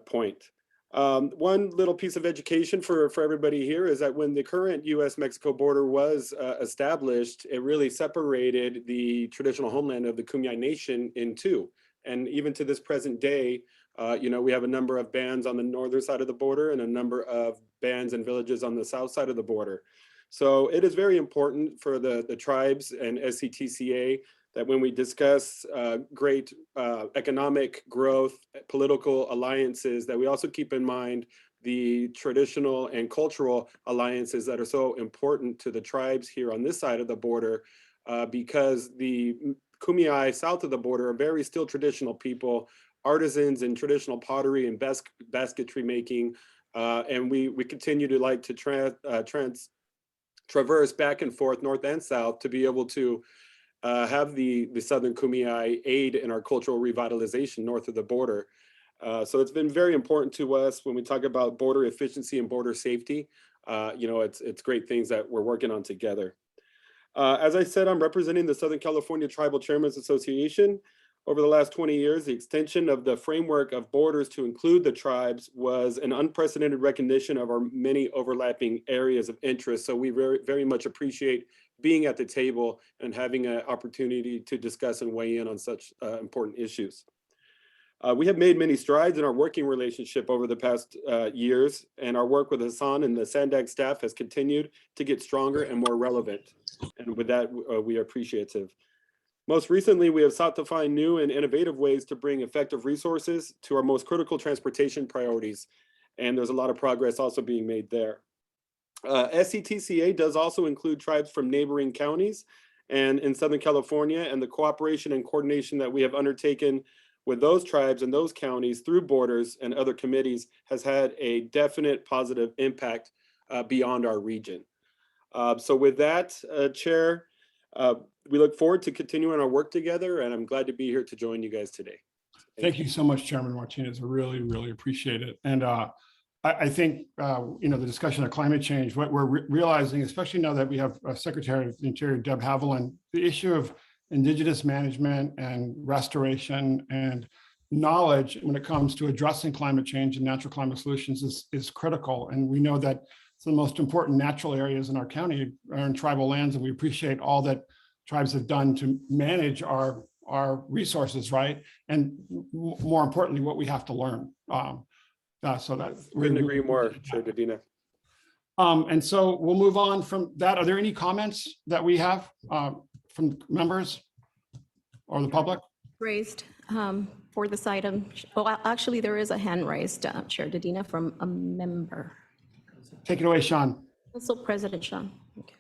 point. One little piece of education for everybody here is that when the current US-Mexico border was established, it really separated the traditional homeland of the Kumeyaay Nation in two. And even to this present day, we have a number of bands on the northern side of the border and a number of bands and villages on the south side of the border. So it is very important for the tribes and SCTCA that when we discuss great economic growth, political alliances, that we also keep in mind the traditional and cultural alliances that are so important to the tribes here on this side of the border, because the Kumeyaay south of the border are very still traditional people, artisans in traditional pottery and basketry making, and we continue to like to traverse back and forth, north and south, to be able to have the Southern Kumeyaay aid in our cultural revitalization north of the border. So it's been very important to us when we talk about border efficiency and border safety. It's great things that we're working on together. As I said, I'm representing the Southern California Tribal Chairmen's Association. Over the last 20 years, the extension of the framework of borders to include the tribes was an unprecedented recognition of our many overlapping areas of interest. So we very, very much appreciate being at the table and having an opportunity to discuss and weigh in on such important issues. We have made many strides in our working relationship over the past years, and our work with Hassan and the Sandag staff has continued to get stronger and more relevant. And with that, we are appreciative. Most recently, we have sought to find new and innovative ways to bring effective resources to our most critical transportation priorities. And there's a lot of progress also being made there. SCTCA does also include tribes from neighboring counties and in Southern California, and the cooperation and coordination that we have undertaken with those tribes and those counties through borders and other committees has had a definite positive impact beyond our region. So with that, Chair, we look forward to continuing our work together, and I'm glad to be here to join you guys today. Thank you so much, Chairman Martinez. I really, really appreciate it. And I think, the discussion of climate change, what we're realizing, especially now that we have Secretary of the Interior, Deb Haviland, the issue of indigenous management and restoration and knowledge when it comes to addressing climate change and natural climate solutions is critical. And we know that some of the most important natural areas in our county are in tribal lands, and we appreciate all that tribes have done to manage our resources, right? And more importantly, what we have to learn. So that couldn't agree more, Chair Dedina. And so we'll move on from that. Are there any comments that we have from members or the public? Raised for this item. Well, actually, there is a hand raised, Chair Dedina, from a member. Take it away, Sean. Council President Sean. Okay.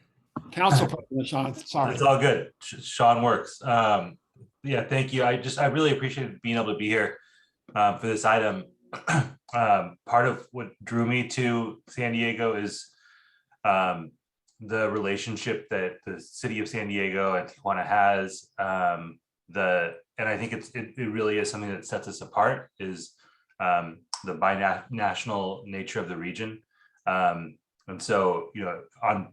Council President Sean, sorry. It's all good. Sean works. Yeah, thank you. I really appreciate being able to be here for this item. Part of what drew me to San Diego is the relationship that the city of San Diego and Tijuana has. And I think it really is something that sets us apart is the binational nature of the region. And so, on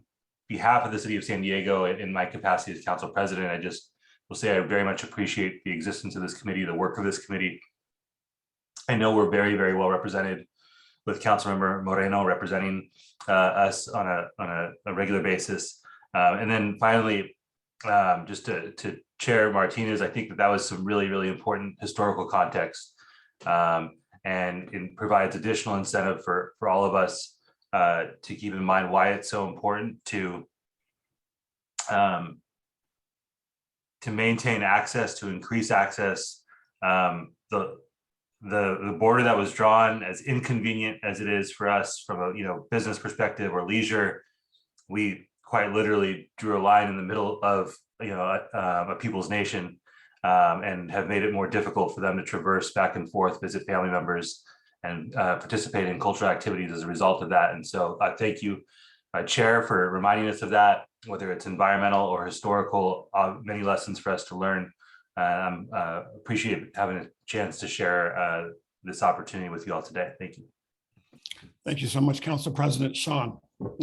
behalf of the city of San Diego, in my capacity as council president, I just will say I very much appreciate the existence of this committee, the work of this committee. I know we're very, very well represented with Councilmember Moreno representing us on a regular basis. And then finally, just to Chair Martinez, I think that was some really, really important historical context, and it provides additional incentive for all of us to keep in mind why it's so important to maintain access, to increase access. The border that was drawn, as inconvenient as it is for us from a business perspective or leisure, we quite literally drew a line in the middle of a people's nation, and have made it more difficult for them to traverse back and forth, visit family members, and participate in cultural activities as a result of that. And so thank you, Chair, for reminding us of that, whether it's environmental or historical, many lessons for us to learn. Appreciate having a chance to share this opportunity with you all today. Thank you. Thank you so much, Council President Sean.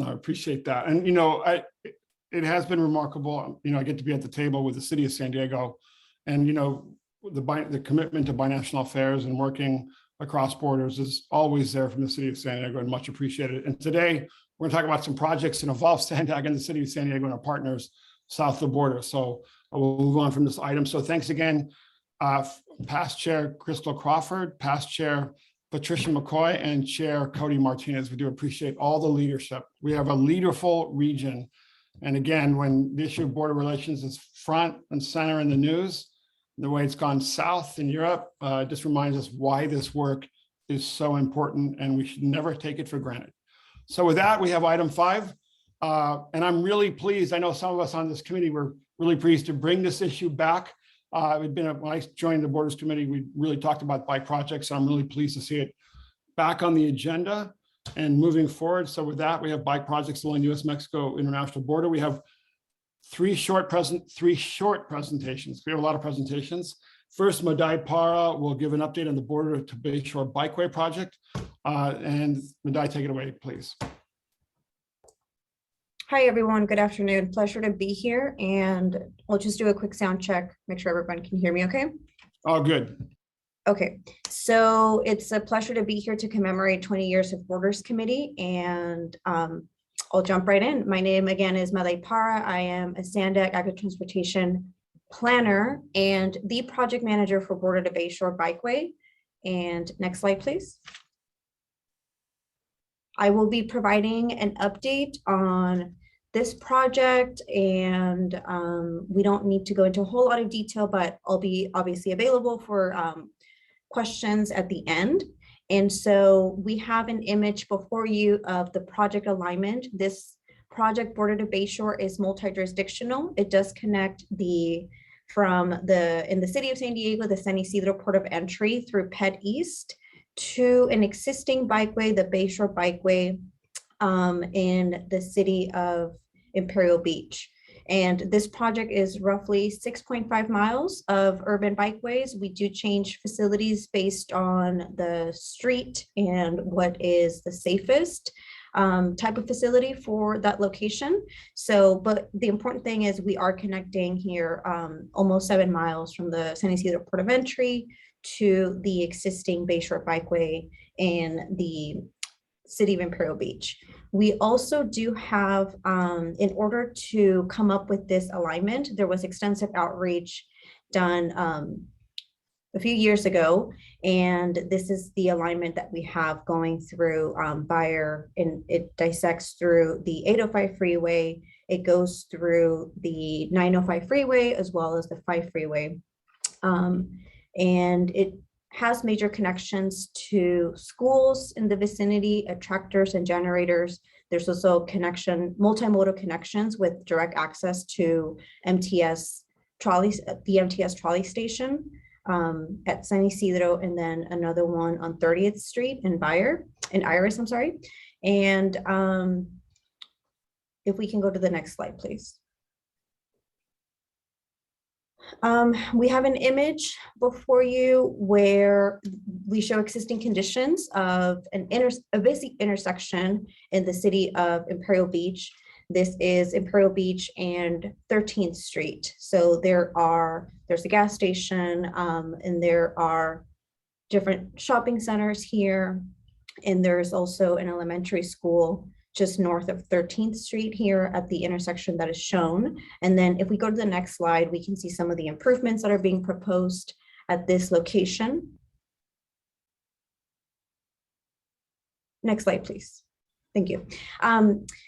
I appreciate that. And it has been remarkable. I get to be at the table with the city of San Diego, and the commitment to binational affairs and working across borders is always there from the city of San Diego, and much appreciated. And today we're going to talk about some projects that involve Sandag and the city of San Diego and our partners south of the border. So I will move on from this item. So thanks again, past chair Crystal Crawford, past chair Patricia McCoy, and chair Cody Martinez. We do appreciate all the leadership. We have a leaderful region. And again, when the issue of border relations is front and center in the news, the way it's gone south in Europe just reminds us why this work is so important, and we should never take it for granted. So with that, we have item 5. And I'm really pleased. I know some of us on this committee were really pleased to bring this issue back. When I joined the Borders Committee, we really talked about bike projects. I'm really pleased to see it back on the agenda and moving forward. So with that, we have bike projects along US-Mexico international border. We have three short presentations. We have a lot of presentations. First, Madai Para will give an update on the Border to Bayshore Bikeway project. And Madai, take it away, please. Hi, everyone. Good afternoon. Pleasure to be here. And we'll just do a quick sound check, make sure everyone can hear me okay? Oh, good. Okay, so it's a pleasure to be here to commemorate 20 years of Borders Committee, and I'll jump right in. My name again is Madai Para. I am a Sandag Agri-Transportation planner and the project manager for Border to Bayshore Bikeway. And next slide, please. I will be providing an update on this project, and we don't need to go into a whole lot of detail, but I'll be obviously available for questions at the end. And so we have an image before you of the project alignment. This project, Border to Bayshore, is multi-jurisdictional. It does connect in the city of San Diego, the San Isidro port of entry through Ped East to an existing bikeway, the Bayshore Bikeway, in the city of Imperial Beach. And this project is roughly 6.5 miles of urban bikeways. We do change facilities based on the street and what is the safest type of facility for that location. So, but the important thing is we are connecting here almost 7 miles from the San Isidro port of entry to the existing Bayshore Bikeway in the city of Imperial Beach. We also do have, in order to come up with this alignment, there was extensive outreach done a few years ago, and this is the alignment that we have going through Bayer, and it dissects through the 805 freeway, it goes through the 905 freeway as well as the 5 freeway, and it has major connections to schools in the vicinity, attractors and generators. There's also multimodal connections with direct access to MTS trolleys, the MTS trolley station at San Isidro, and then another one on 30th Street in Iris, I'm sorry. And if we can go to the next slide, please. We have an image before you where we show existing conditions of a basic intersection in the city of Imperial Beach. This is Imperial Beach and 13th Street. So there's a gas station, and there are different shopping centers here. And there's also an elementary school just north of 13th Street here at the intersection that is shown. And then if we go to the next slide, we can see some of the improvements that are being proposed at this location. Next slide, please. Thank you.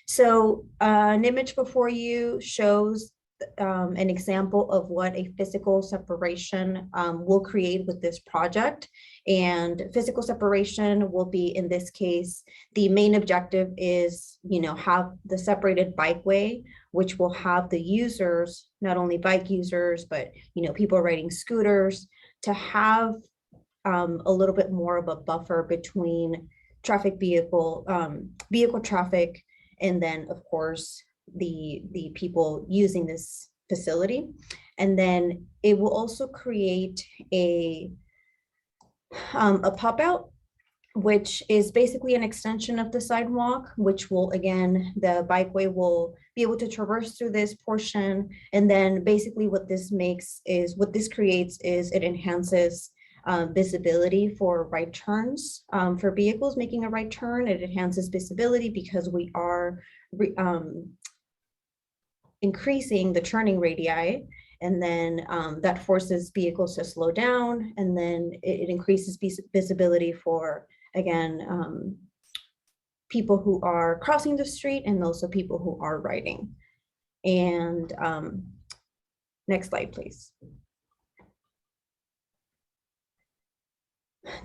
So an image before you shows an example of what a physical separation will create with this project. And physical separation will be, in this case, the main objective is, have the separated bikeway, which will have the users, not only bike users, but, people riding scooters, to have a little bit more of a buffer between vehicle traffic, and then, of course, the people using this facility. And then it will also create a pop out which is basically an extension of the sidewalk, which will, again, the bikeway will be able to traverse through this portion. And then basically what this creates is it enhances visibility for right turns for vehicles making a right turn. It enhances visibility because we are increasing the turning radii, and then that forces vehicles to slow down, and then it increases visibility for, again, people who are crossing the street and also people who are riding. And next slide, please.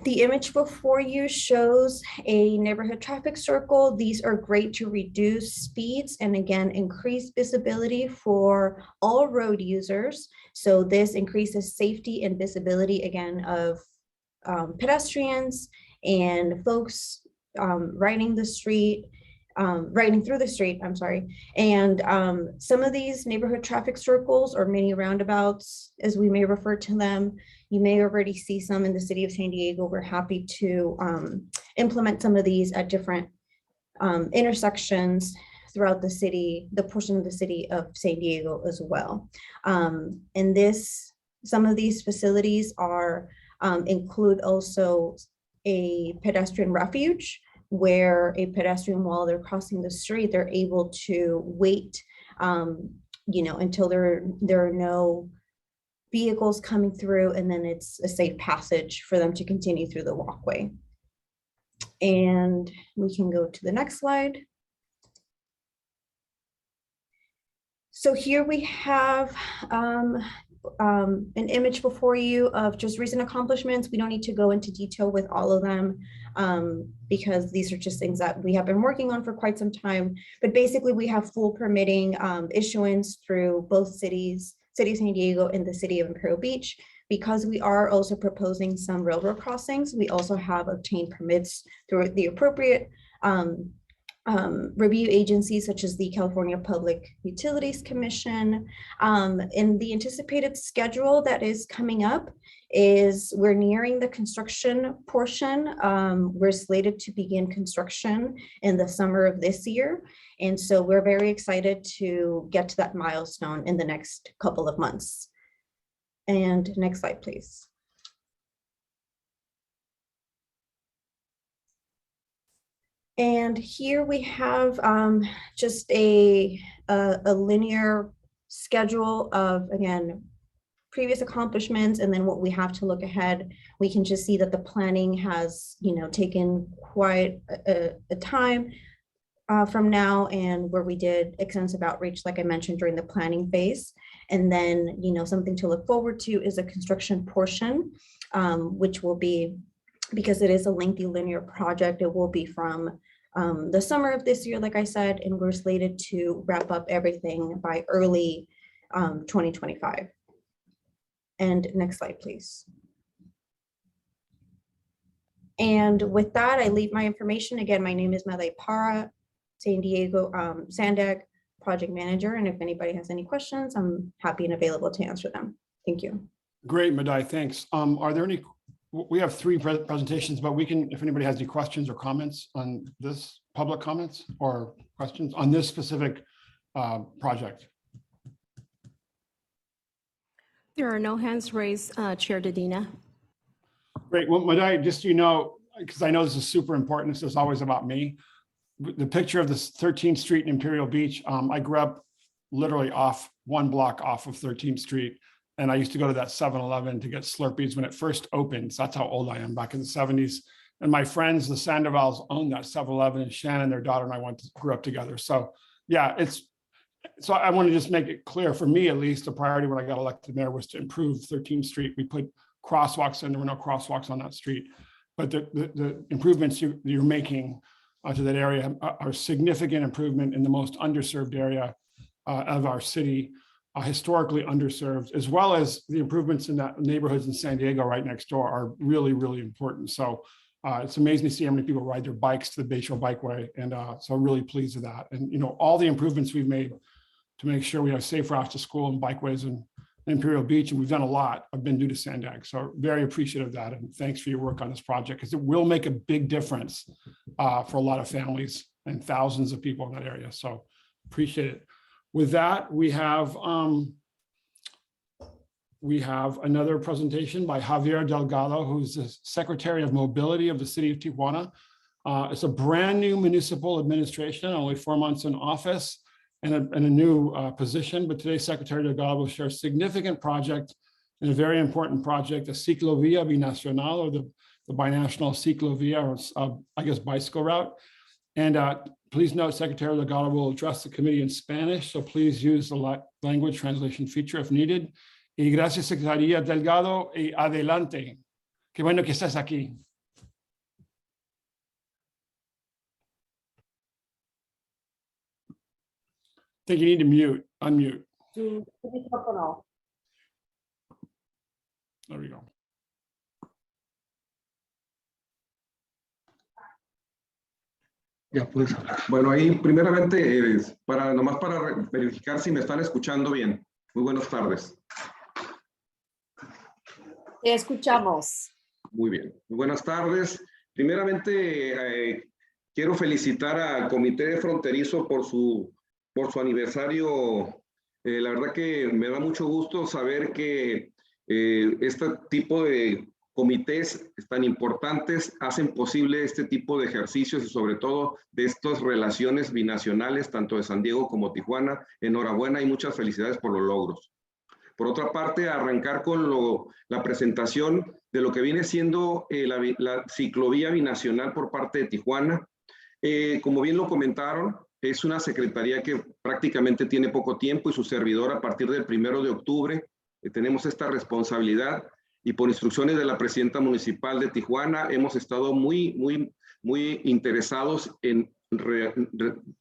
The image before you shows a neighborhood traffic circle. These are great to reduce speeds and, again, increase visibility for all road users. So this increases safety and visibility, again, of pedestrians and folks riding the street, riding through the street, I'm sorry. And some of these neighborhood traffic circles, or mini roundabouts, as we may refer to them, you may already see some in the city of San Diego. We're happy to implement some of these at different intersections throughout the city, the portion of the city of San Diego as well. And some of these facilities are include also a pedestrian refuge, where a pedestrian, while they're crossing the street, they're able to wait, until there are no vehicles coming through, and then it's a safe passage for them to continue through the walkway. And we can go to the next slide. So here we have an image before you of just recent accomplishments. We don't need to go into detail with all of them because these are just things that we have been working on for quite some time. But basically, we have full permitting issuance through both cities, City of San Diego and the City of Imperial Beach. Because we are also proposing some railroad crossings, we also have obtained permits through the appropriate review agencies, such as the California Public Utilities Commission. And the anticipated schedule that is coming up is we're nearing the construction portion. We're slated to begin construction in the summer of this year. And so we're very excited to get to that milestone in the next couple of months. And next slide, please. And here we have just a linear schedule of, again, previous accomplishments, and then what we have to look ahead. We can just see that the planning has, taken quite a time from now, and where we did extensive outreach, like I mentioned, during the planning phase. And then, something to look forward to is a construction portion, which will be, because it is a lengthy linear project, it will be from the summer of this year, like I said, and we're slated to wrap up everything by early 2025. And next slide, please. And with that, I leave my information. Again, my name is Malay Para, San Diego, Sandag project manager. And if anybody has any questions, I'm happy and available to answer them. Thank you. Great, Madai, thanks. Are there any, we have 3 presentations, but we can, if anybody has any questions or comments on this, public comments or questions on this specific project. There are no hands raised, Chair Dedina. Great. Well, Madai, just because I know this is super important, this is always about me. The picture of this 13th Street in Imperial Beach, I grew up literally off 1 block off of 13th Street. And I used to go to that 7-Eleven to get Slurpees when it first opened. So that's how old I am, back in the 70s. And my friends, the Sandovals, owned that 7-Eleven, and Shannon, their daughter, and I grew up together. So yeah, so I want to just make it clear, for me at least, the priority when I got elected mayor was to improve 13th Street. We put crosswalks in, there were no crosswalks on that street. But the improvements you're making to that area are significant improvement in the most underserved area of our city. Historically underserved, as well as the improvements in that neighborhoods in San Diego right next door are really, really important. So it's amazing to see how many people ride their bikes to the Bayshore Bikeway. And so I'm really pleased with that. And, all the improvements we've made to make sure we have safe routes to school and bikeways and Imperial Beach, and we've done a lot. I've been due to Sandag, so very appreciative of that. And thanks for your work on this project, because it will make a big difference for a lot of families and thousands of people in that area. So appreciate it. With that, we have another presentation by Javier Delgado, who's the Secretary of Mobility of the City of Tijuana. It's a brand new municipal administration, only 4 months in office and a new position. But today, Secretary Delgado will share a significant project and a very important project, the Ciclovia Binacional, or the binational Ciclovia, or I guess bicycle route. And please note, Secretary Delgado will address the committee in Spanish, so please use the language translation feature if needed. Y gracias, Secretaría Delgado, y adelante. Qué bueno que estás aquí. I think you need to unmute. There we go. Ya puedes hablar. Bueno, ahí primeramente, nomás para verificar si me están escuchando bien. Muy buenas tardes. Te escuchamos. Muy bien. Muy buenas tardes. Primeramente, quiero felicitar al Comité Fronterizo por su aniversario. La verdad que me da mucho gusto saber que este tipo de comités tan importantes hacen posible este tipo de ejercicios y sobre todo de estas relaciones binacionales, tanto de San Diego como Tijuana. Enhorabuena y muchas felicidades por los logros. Por otra parte, arrancar con la presentación de lo que viene siendo la ciclovía binacional por parte de Tijuana. Como bien lo comentaron, es una secretaría que prácticamente tiene poco tiempo y su servidor a partir del 1 de octubre tenemos esta responsabilidad. Y por instrucciones de la presidenta municipal de Tijuana, hemos estado muy interesados en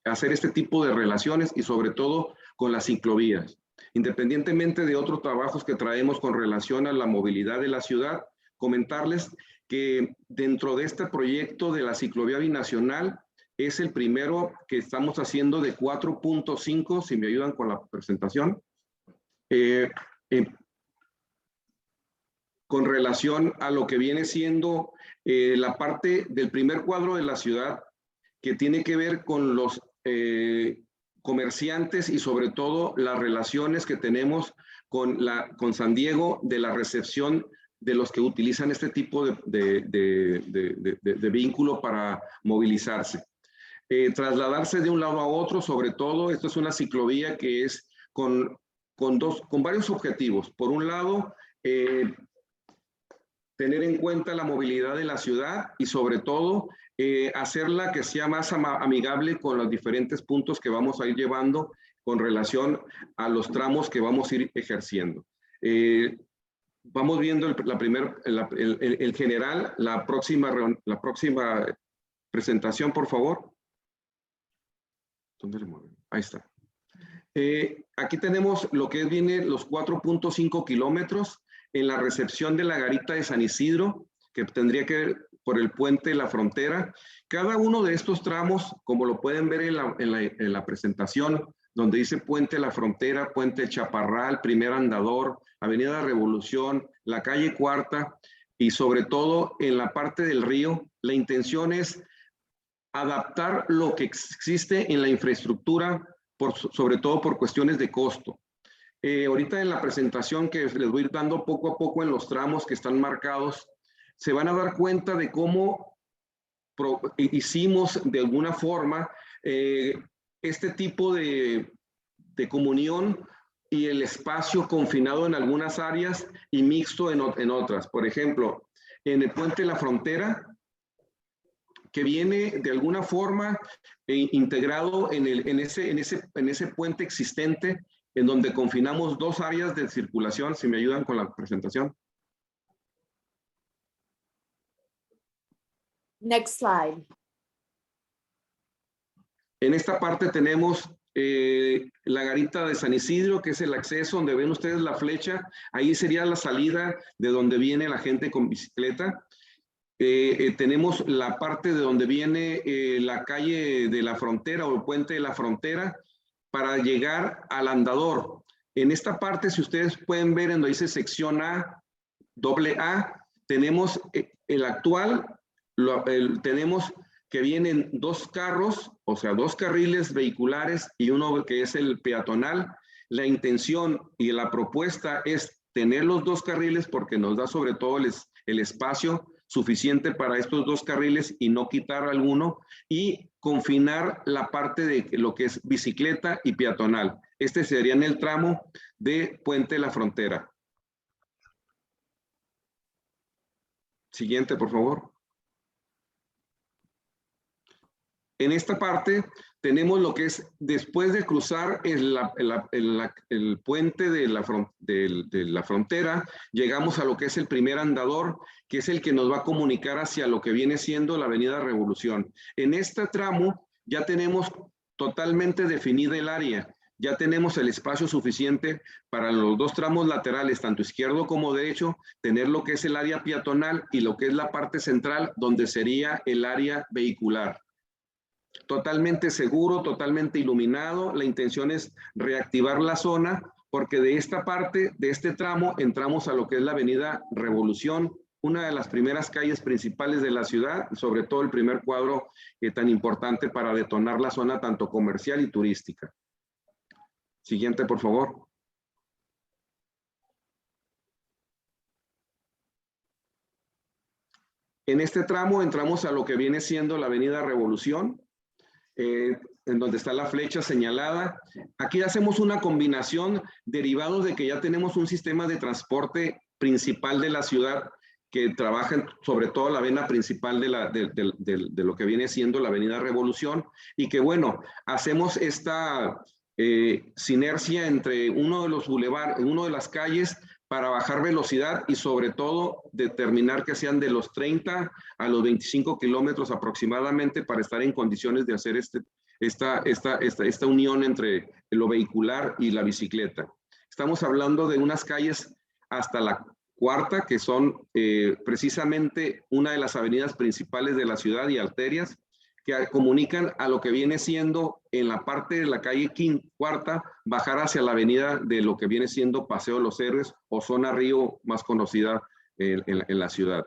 hacer este tipo de relaciones y sobre todo con las ciclovías. Independientemente de otros trabajos que traemos con relación a la movilidad de la ciudad, comentarles que dentro de este proyecto de la ciclovía binacional es el primero que estamos haciendo de 4.5, si me ayudan con la presentación. Con relación a lo que viene siendo la parte del primer cuadro de la ciudad, que tiene que ver con los comerciantes y sobre todo las relaciones que tenemos con San Diego, de la recepción de los que utilizan este tipo de vínculo para movilizarse. Trasladarse de un lado a otro, sobre todo, esto es una ciclovía que es con varios objetivos. Por un lado, tener en cuenta la movilidad de la ciudad y sobre todo hacerla que sea más amigable con los diferentes puntos que vamos a ir llevando con relación a los tramos que vamos a ir ejerciendo. Vamos viendo el general, la próxima presentación, por favor. ¿Dónde le mueven? Ahí está. Aquí tenemos lo que viene los 4.5 kilómetros en la recepción de la garita de San Isidro, que tendría que ver por el puente de la frontera. Cada uno de estos tramos, como lo pueden ver en la presentación, donde dice puente de la frontera, puente Chaparral, primer andador, avenida Revolución, la calle Cuarta, y sobre todo en la parte del río, la intención es adaptar lo que existe en la infraestructura, sobre todo por cuestiones de costo. Ahorita en la presentación que les voy a ir dando poco a poco en los tramos que están marcados, se van a dar cuenta de cómo hicimos de alguna forma este tipo de comunión y el espacio confinado en algunas áreas y mixto en otras. Por ejemplo, en el puente de la frontera, que viene de alguna forma integrado en ese puente existente, en donde confinamos dos áreas de circulación. Si me ayudan con la presentación. Next slide. En esta parte tenemos la garita de San Isidro, que es el acceso, donde ven ustedes la flecha. Ahí sería la salida de donde viene la gente con bicicleta. Tenemos la parte de donde viene la calle de la frontera o el puente de la frontera para llegar al andador. En esta parte, si ustedes pueden ver en donde dice sección A, doble A, tenemos el actual, tenemos que vienen 2 carros, o sea, 2 carriles vehiculares y uno que es el peatonal. La intención y la propuesta es tener los 2 carriles porque nos da sobre todo el espacio suficiente para estos 2 carriles y no quitar alguno, y confinar la parte de lo que es bicicleta y peatonal. Este sería en el tramo de Puente La Frontera. Siguiente, por favor. En esta parte tenemos lo que es después de cruzar el puente de la frontera, llegamos a lo que es el primer andador, que es el que nos va a comunicar hacia lo que viene siendo la Avenida Revolución. En este tramo ya tenemos totalmente definida el área, ya tenemos el espacio suficiente para los 2 tramos laterales, tanto izquierdo como derecho, tener lo que es el área peatonal y lo que es la parte central, donde sería el área vehicular. Totalmente seguro, totalmente iluminado. La intención es reactivar la zona porque de esta parte, de este tramo, entramos a lo que es la Avenida Revolución, una de las primeras calles principales de la ciudad, sobre todo el primer cuadro tan importante para detonar la zona tanto comercial y turística. Siguiente, por favor. En este tramo entramos a lo que viene siendo la Avenida Revolución, en donde está la flecha señalada. Aquí hacemos una combinación derivados de que ya tenemos un sistema de transporte principal de la ciudad que trabaja sobre todo la vena principal de lo que viene siendo la Avenida Revolución, y que bueno, hacemos esta sinergia entre uno de los bulevares, uno de las calles, para bajar velocidad y sobre todo determinar que sean de los 30 a los 25 kilómetros aproximadamente para estar en condiciones de hacer esta unión entre lo vehicular y la bicicleta. Estamos hablando de unas calles hasta la cuarta, que son precisamente una de las avenidas principales de la ciudad y arterias que comunican a lo que viene siendo en la parte de la calle cuarta, bajar hacia la avenida de lo que viene siendo Paseo de los Héroes o Zona Río, más conocida en la ciudad.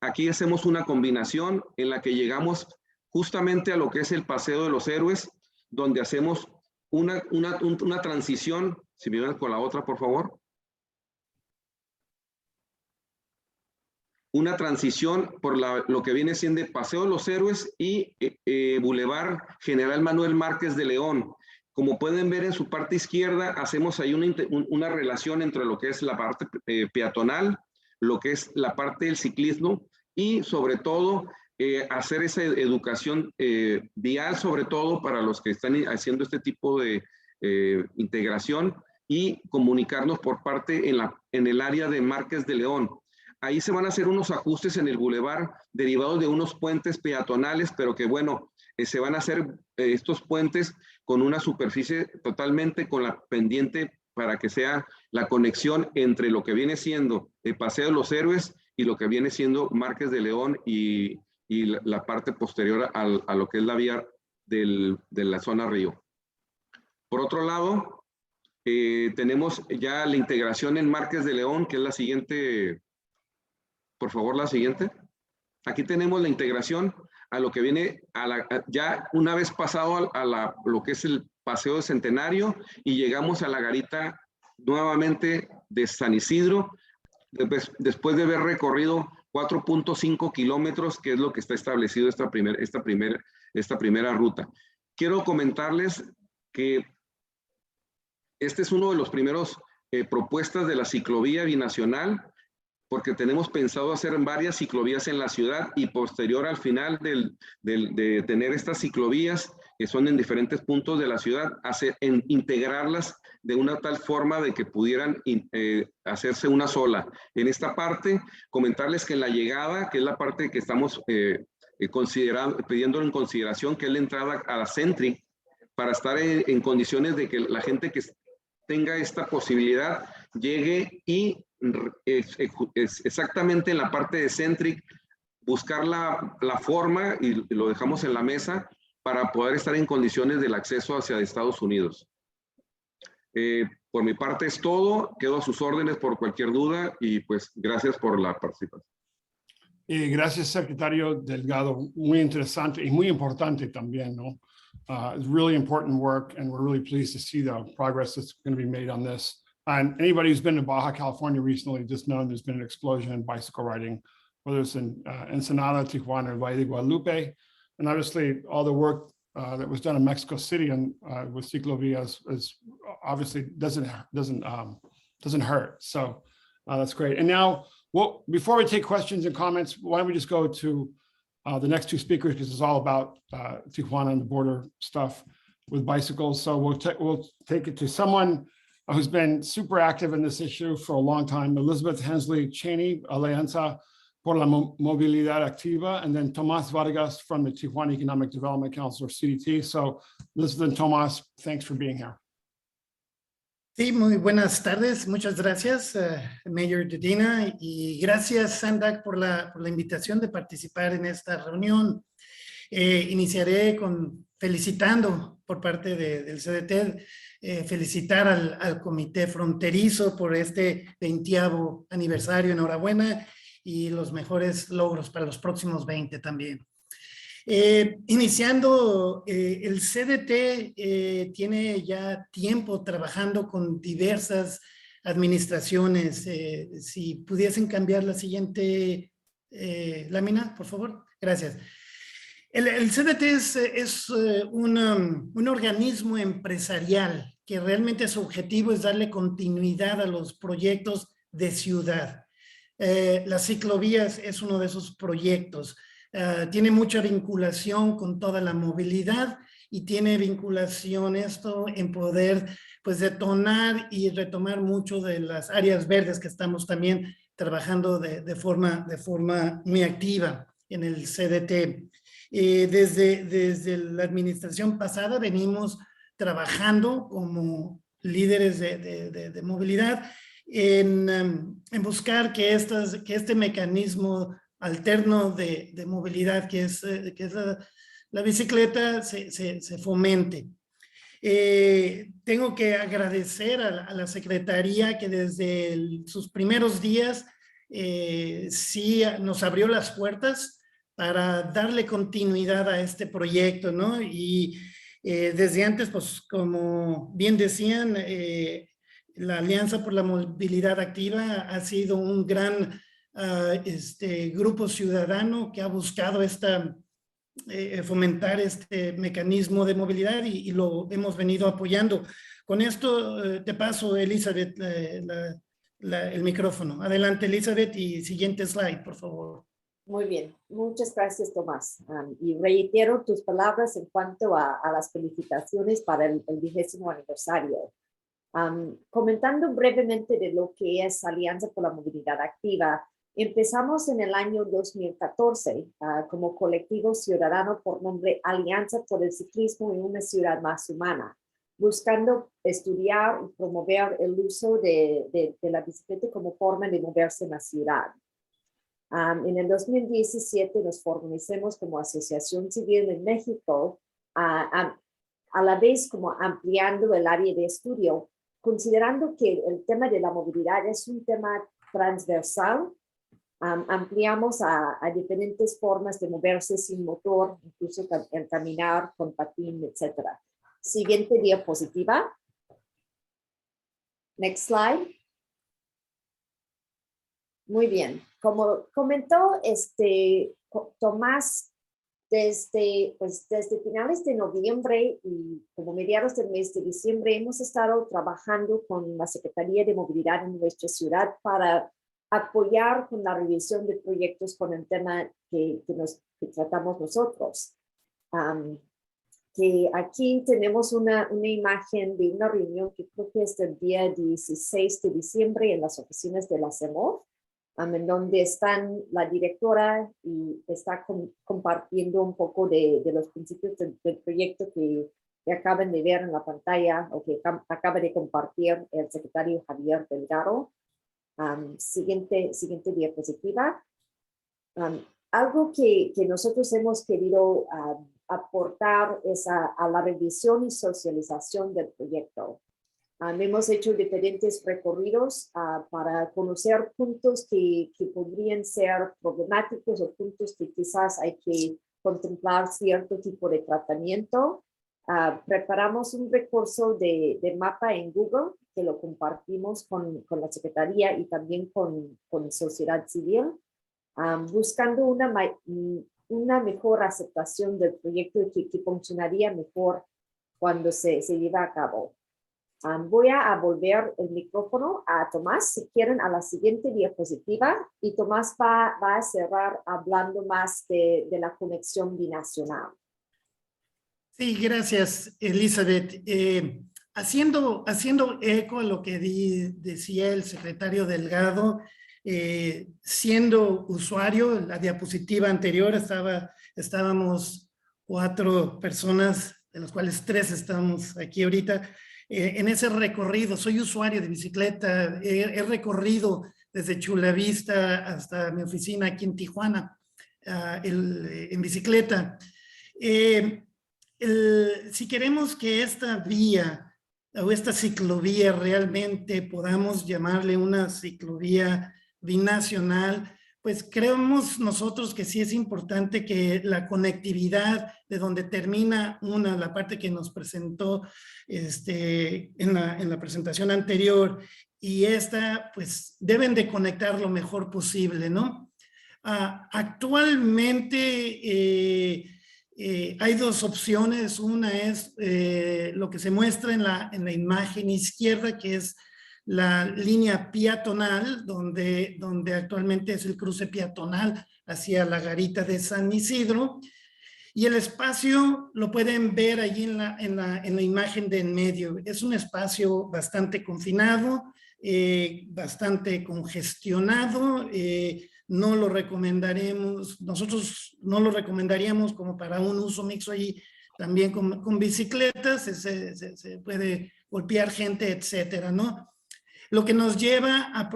Aquí hacemos una combinación en la que llegamos justamente a lo que es el Paseo de los Héroes, donde hacemos una transición. Si me ven con la otra, por favor. Una transición por lo que viene siendo Paseo de los Héroes y Boulevard General Manuel Márquez de León. Como pueden ver en su parte izquierda, hacemos ahí una relación entre lo que es la parte peatonal, lo que es la parte del ciclismo y sobre todo hacer esa educación vial, sobre todo para los que están haciendo este tipo de integración, y comunicarnos por parte en el área de Márquez de León. Ahí se van a hacer unos ajustes en el bulevar derivados de unos puentes peatonales, pero que bueno, se van a hacer estos puentes con una superficie totalmente con la pendiente para que sea la conexión entre lo que viene siendo el Paseo de los Héroes y lo que viene siendo Márquez de León y la parte posterior a lo que es la vía de la zona Río. Por otro lado, tenemos ya la integración en Márquez de León, que es la siguiente. Por favor, la siguiente. Aquí tenemos la integración a lo que viene, ya una vez pasado lo que es el Paseo de Centenario, y llegamos a la garita nuevamente de San Isidro, después de haber recorrido 4.5 kilómetros, que es lo que está establecido esta primera ruta. Quiero comentarles que este es uno de los primeros propuestas de la ciclovía binacional, porque tenemos pensado hacer varias ciclovías en la ciudad, y posterior al final de tener estas ciclovías, que son en diferentes puntos de la ciudad, integrarlas de una tal forma de que pudieran hacerse una sola. En esta parte, comentarles que en la llegada, que es la parte que estamos pidiendo en consideración, que es la entrada a la Centri, para estar en condiciones de que la gente que tenga esta posibilidad llegue y exactamente en la parte de Centric, buscar la forma, y lo dejamos en la mesa, para poder estar en condiciones del acceso hacia Estados Unidos. Por mi parte es todo. Quedo a sus órdenes por cualquier duda y pues gracias por la participación. Gracias, secretario Delgado. Muy interesante y muy importante también, ¿no? It's really important work, and we're really pleased to see the progress that's going to be made on this. And anybody who's been to Baja California recently just known there's been an explosion in bicycle riding, whether it's in Ensenada, Tijuana, or Valle de Guadalupe. And obviously, all the work that was done in Mexico City and with ciclovías is obviously doesn't hurt. So that's great. And now, well, before we take questions and comments, why don't we just go to the next two speakers, because it's all about Tijuana and the border stuff with bicycles. So we'll take it to someone who's been super active in this issue for a long time, Elizabeth Hensley Cheney, Alianza por la Movilidad Activa, and then Tomas Vargas from the Tijuana Economic Development Council, or CDT. So Elizabeth and Tomas, thanks for being here. Sí, muy buenas tardes. Muchas gracias, Mayor Dedina, y gracias, Sandag, por la invitación de participar en esta reunión. Iniciaré felicitando por parte del CDT, felicitar al Comité Fronterizo por este 20º aniversario. Enhorabuena y los mejores logros para los próximos 20 también. Iniciando, el CDT tiene ya tiempo trabajando con diversas administraciones. Si pudiesen cambiar la siguiente lámina, por favor. Gracias. El CDT es un organismo empresarial que realmente su objetivo es darle continuidad a los proyectos de ciudad. Las ciclovías es uno de esos proyectos. Tiene mucha vinculación con toda la movilidad y tiene vinculación esto en poder pues detonar y retomar mucho de las áreas verdes que estamos también trabajando de forma muy activa en el CDT. Desde la administración pasada venimos trabajando como líderes de movilidad en buscar que este mecanismo alterno de movilidad que es la bicicleta se fomente. Tengo que agradecer a la Secretaría que desde sus primeros días sí nos abrió las puertas para darle continuidad a este proyecto, ¿no? Y desde antes, pues como bien decían, la Alianza por la Movilidad Activa ha sido un gran grupo ciudadano que ha buscado fomentar este mecanismo de movilidad y lo hemos venido apoyando. Con esto te paso, Elizabeth, el micrófono. Adelante, Elizabeth, y siguiente slide, por favor. Muy bien, muchas gracias, Tomás. Y reitero tus palabras en cuanto a las felicitaciones para el 20º aniversario. Comentando brevemente de lo que es Alianza por la Movilidad Activa, empezamos en el año 2014 como colectivo ciudadano por nombre Alianza por el Ciclismo en una Ciudad Más Humana, buscando estudiar y promover el uso de la bicicleta como forma de moverse en la ciudad. En el 2017 nos formalizamos como asociación civil en México, a la vez como ampliando el área de estudio, considerando que el tema de la movilidad es un tema transversal. Ampliamos a diferentes formas de moverse sin motor, incluso el caminar, con patín, etc. Siguiente diapositiva. Next slide. Muy bien. Como comentó Tomás, desde finales de noviembre y como mediados del mes de diciembre hemos estado trabajando con la Secretaría de Movilidad en nuestra ciudad para apoyar con la revisión de proyectos con el tema que tratamos nosotros. Que aquí tenemos una imagen de una reunión que creo que es del día 16 de diciembre en las oficinas de la CEMOV, en donde están la directora y está compartiendo un poco de los principios del proyecto que acaban de ver en la pantalla o que acaba de compartir el secretario Javier Delgado. Siguiente diapositiva. Algo que nosotros hemos querido aportar es a la revisión y socialización del proyecto. Hemos hecho diferentes recorridos para conocer puntos que podrían ser problemáticos o puntos que quizás hay que contemplar cierto tipo de tratamiento. Preparamos un recurso de mapa en Google que lo compartimos con la Secretaría y también con sociedad civil, buscando una mejor aceptación del proyecto que funcionaría mejor cuando se lleva a cabo. Voy a volver el micrófono a Tomás, si quieren, a la siguiente diapositiva, y Tomás va a cerrar hablando más de la conexión binacional. Sí, gracias, Elizabeth. Haciendo eco a lo que decía el secretario Delgado, siendo usuario, la diapositiva anterior estábamos 4 personas, de las cuales 3 estamos aquí ahorita. En ese recorrido, soy usuario de bicicleta, he recorrido desde Chula Vista hasta mi oficina aquí en Tijuana, en bicicleta. Si queremos que esta vía o esta ciclovía realmente podamos llamarle una ciclovía binacional, pues creemos nosotros que sí es importante que la conectividad de donde termina la parte que nos presentó en la presentación anterior y esta, pues deben de conectar lo mejor posible, ¿no? Actualmente hay 2 opciones. Una es lo que se muestra en la imagen izquierda, que es la línea peatonal, donde actualmente es el cruce peatonal hacia la garita de San Isidro. Y el espacio lo pueden ver allí en la imagen de en medio. Es un espacio bastante confinado, bastante congestionado. No lo recomendaremos, nosotros no lo recomendaríamos como para un uso mixto allí también con bicicletas, se puede golpear gente, etcétera, ¿no? Lo que nos lleva a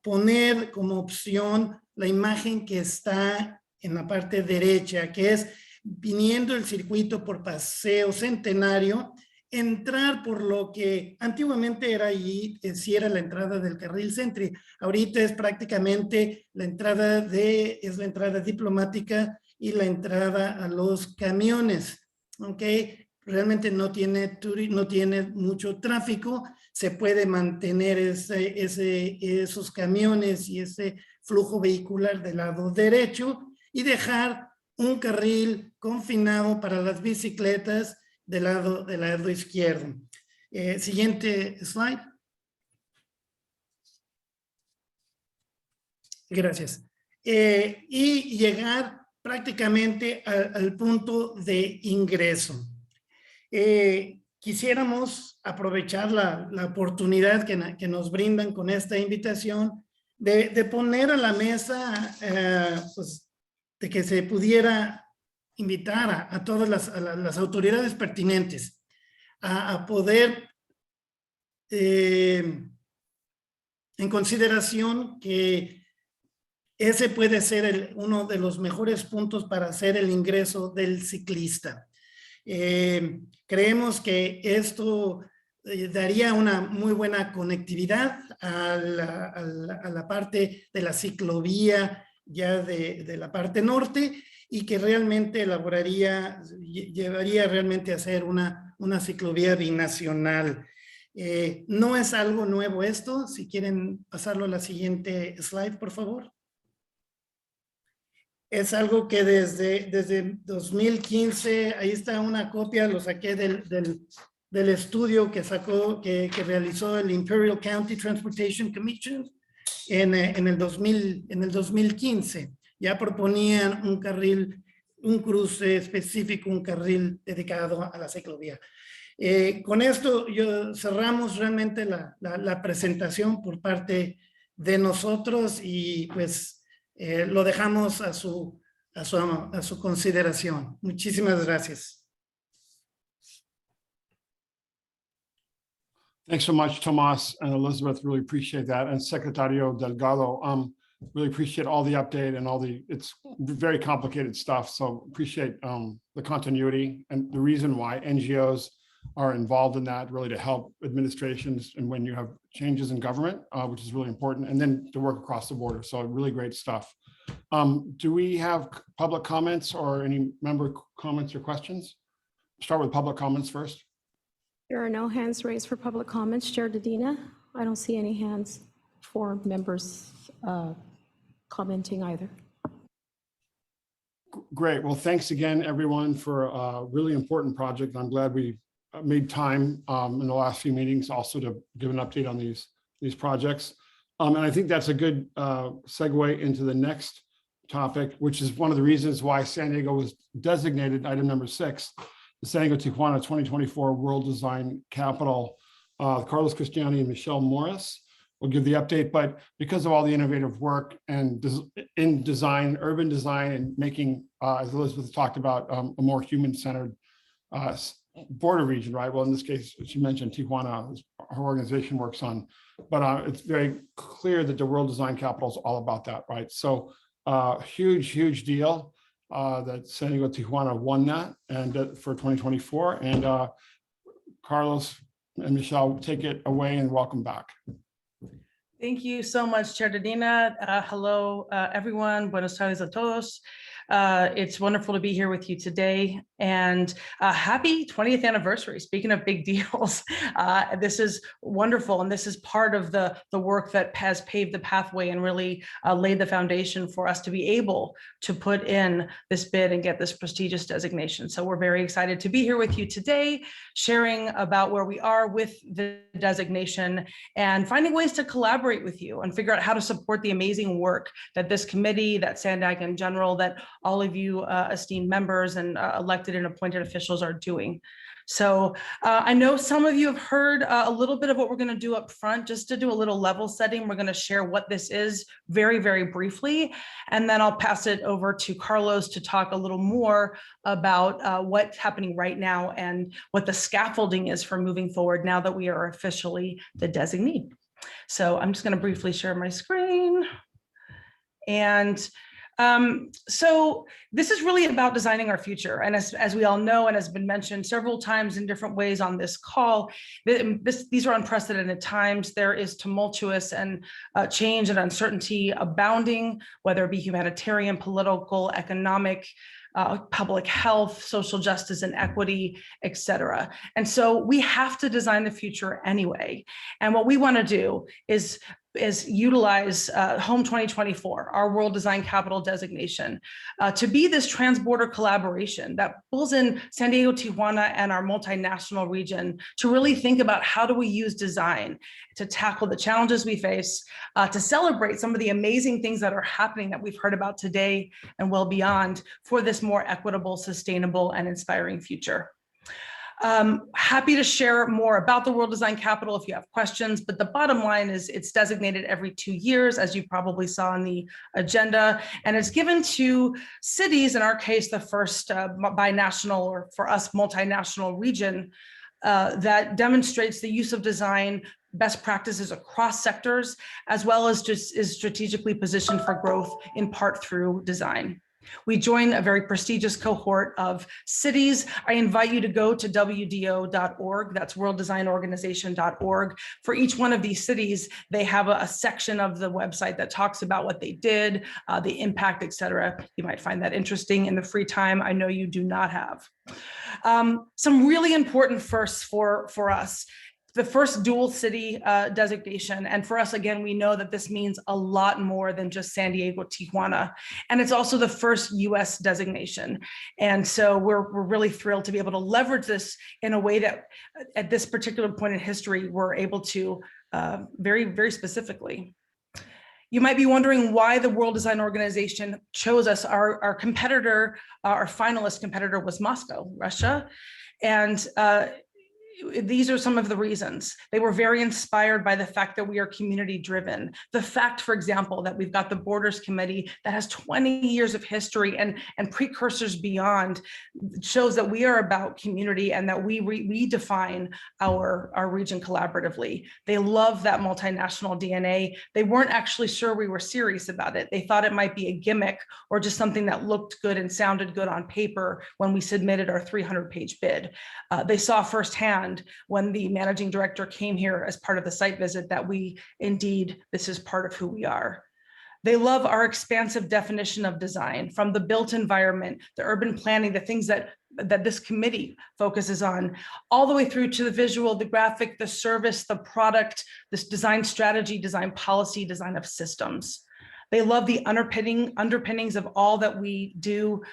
poner como opción la imagen que está en la parte derecha, que es viniendo el circuito por Paseo Centenario, entrar por lo que antiguamente era allí, si era la entrada del carril Sentry. Ahorita es prácticamente la entrada diplomática y la entrada a los camiones, ¿ok? Realmente no tiene mucho tráfico, se puede mantener esos camiones y ese flujo vehicular del lado derecho y dejar un carril confinado para las bicicletas del lado izquierdo. Siguiente slide. Gracias. Y llegar prácticamente al punto de ingreso. Quisiéramos aprovechar la oportunidad que nos brindan con esta invitación de poner a la mesa, pues, de que se pudiera invitar a todas las autoridades pertinentes a poder en consideración que ese puede ser uno de los mejores puntos para hacer el ingreso del ciclista. Creemos que esto daría una muy buena conectividad a la parte de la ciclovía ya de la parte norte y que realmente llevaría realmente a hacer una ciclovía binacional. No es algo nuevo esto. Si quieren pasarlo a la siguiente slide, por favor. Es algo que desde 2015, ahí está una copia, lo saqué del estudio que realizó el Imperial County Transportation Commission en el 2015. Ya proponían un cruce específico, un carril dedicado a la ciclovía. Con esto cerramos realmente la presentación por parte de nosotros y pues lo dejamos a su consideración. Muchísimas gracias. Thanks so much, Tomas and Elizabeth. Really appreciate that. And Secretario Delgado, really appreciate all the update and it's very complicated stuff. So appreciate the continuity and the reason why NGOs are involved in that, really to help administrations and when you have changes in government, which is really important, and then to work across the border. So really great stuff. Do we have public comments or any member comments or questions? Start with public comments first. There are no hands raised for public comments. Chair Dedina, I don't see any hands for members commenting either. Great. Well, thanks again, everyone, for a really important project. I'm glad we made time in the last few meetings also to give an update on these projects. And I think that's a good segue into the next topic, which is one of the reasons why San Diego was designated item number 6, the San Diego Tijuana 2024 World Design Capital. Carlos Cristiani and Michelle Morris will give the update, but because of all the innovative work and in design, urban design, and making, as Elizabeth talked about, a more human-centered border region, right? Well, in this case, she mentioned Tijuana, her organization works on, but it's very clear that the World Design Capital is all about that, right? So huge deal that San Diego Tijuana won that and for 2024. And Carlos and Michelle, take it away and welcome back. Thank you so much, Chair Dedina. Hello, everyone. Buenos tardes a todos. It's wonderful to be here with you today, and happy 20th anniversary. Speaking of big deals, this is wonderful, and this is part of the work that has paved the pathway and really laid the foundation for us to be able to put in this bid and get this prestigious designation. So we're very excited to be here with you today, sharing about where we are with the designation and finding ways to collaborate with you and figure out how to support the amazing work that this committee, that Sandag in general, that all of you esteemed members and elected and appointed officials are doing. So I know some of you have heard a little bit of what we're going to do up front. Just to do a little level setting, we're going to share what this is very briefly, and then I'll pass it over to Carlos to talk a little more about what's happening right now and what the scaffolding is for moving forward now that we are officially the designee. So I'm just going to briefly share my screen. And so this is really about designing our future. And as we all know, and has been mentioned several times in different ways on this call, these are unprecedented times. There is tumultuous and change and uncertainty abounding, whether it be humanitarian, political, economic, public health, social justice and equity, et cetera. And so we have to design the future anyway. And what we want to do is utilize Home 2024, our World Design Capital designation, to be this transborder collaboration that pulls in San Diego, Tijuana, and our multinational region to really think about how do we use design to tackle the challenges we face, to celebrate some of the amazing things that are happening that we've heard about today and well beyond for this more equitable, sustainable, and inspiring future. Happy to share more about the World Design Capital if you have questions, but the bottom line is it's designated every 2 years, as you probably saw on the agenda, and it's given to cities, in our case, the first binational, or for us, multinational region that demonstrates the use of design, best practices across sectors, as well as just is strategically positioned for growth in part through design. We join a very prestigious cohort of cities. I invite you to go to WDO.org, that's worlddesignorganization.org. For each one of these cities, they have a section of the website that talks about what they did, the impact, et cetera. You might find that interesting in the free time I know you do not have. Some really important firsts for us. The first dual city designation. And for us, again, we know that this means a lot more than just San Diego, Tijuana. And it's also the first US designation. And so we're really thrilled to be able to leverage this in a way that at this particular point in history, we're able to very specifically. You might be wondering why the World Design Organization chose us. Our competitor, our finalist competitor was Moscow, Russia. And these are some of the reasons. They were very inspired by the fact that we are community driven. The fact, for example, that we've got the Borders Committee that has 20 years of history and precursors beyond shows that we are about community and that we define our region collaboratively. They love that multinational DNA. They weren't actually sure we were serious about it. They thought it might be a gimmick or just something that looked good and sounded good on paper when we submitted our 300-page bid. They saw firsthand when the managing director came here as part of the site visit that this is part of who we are. They love our expansive definition of design, from the built environment, the urban planning, the things that this committee focuses on, all the way through to the visual, the graphic, the service, the product, this design strategy, design policy, design of systems. They love the underpinnings of all that we do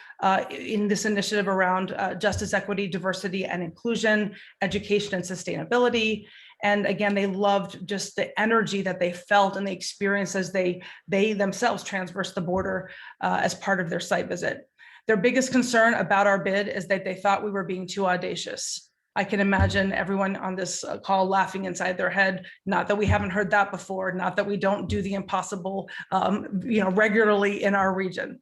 in this initiative around justice, equity, diversity, and inclusion, education, and sustainability. And again, they loved just the energy that they felt and the experience as they themselves traversed the border as part of their site visit. Their biggest concern about our bid is that they thought we were being too audacious. I can imagine everyone on this call laughing inside their head. Not that we haven't heard that before, not that we don't do the impossible regularly in our region.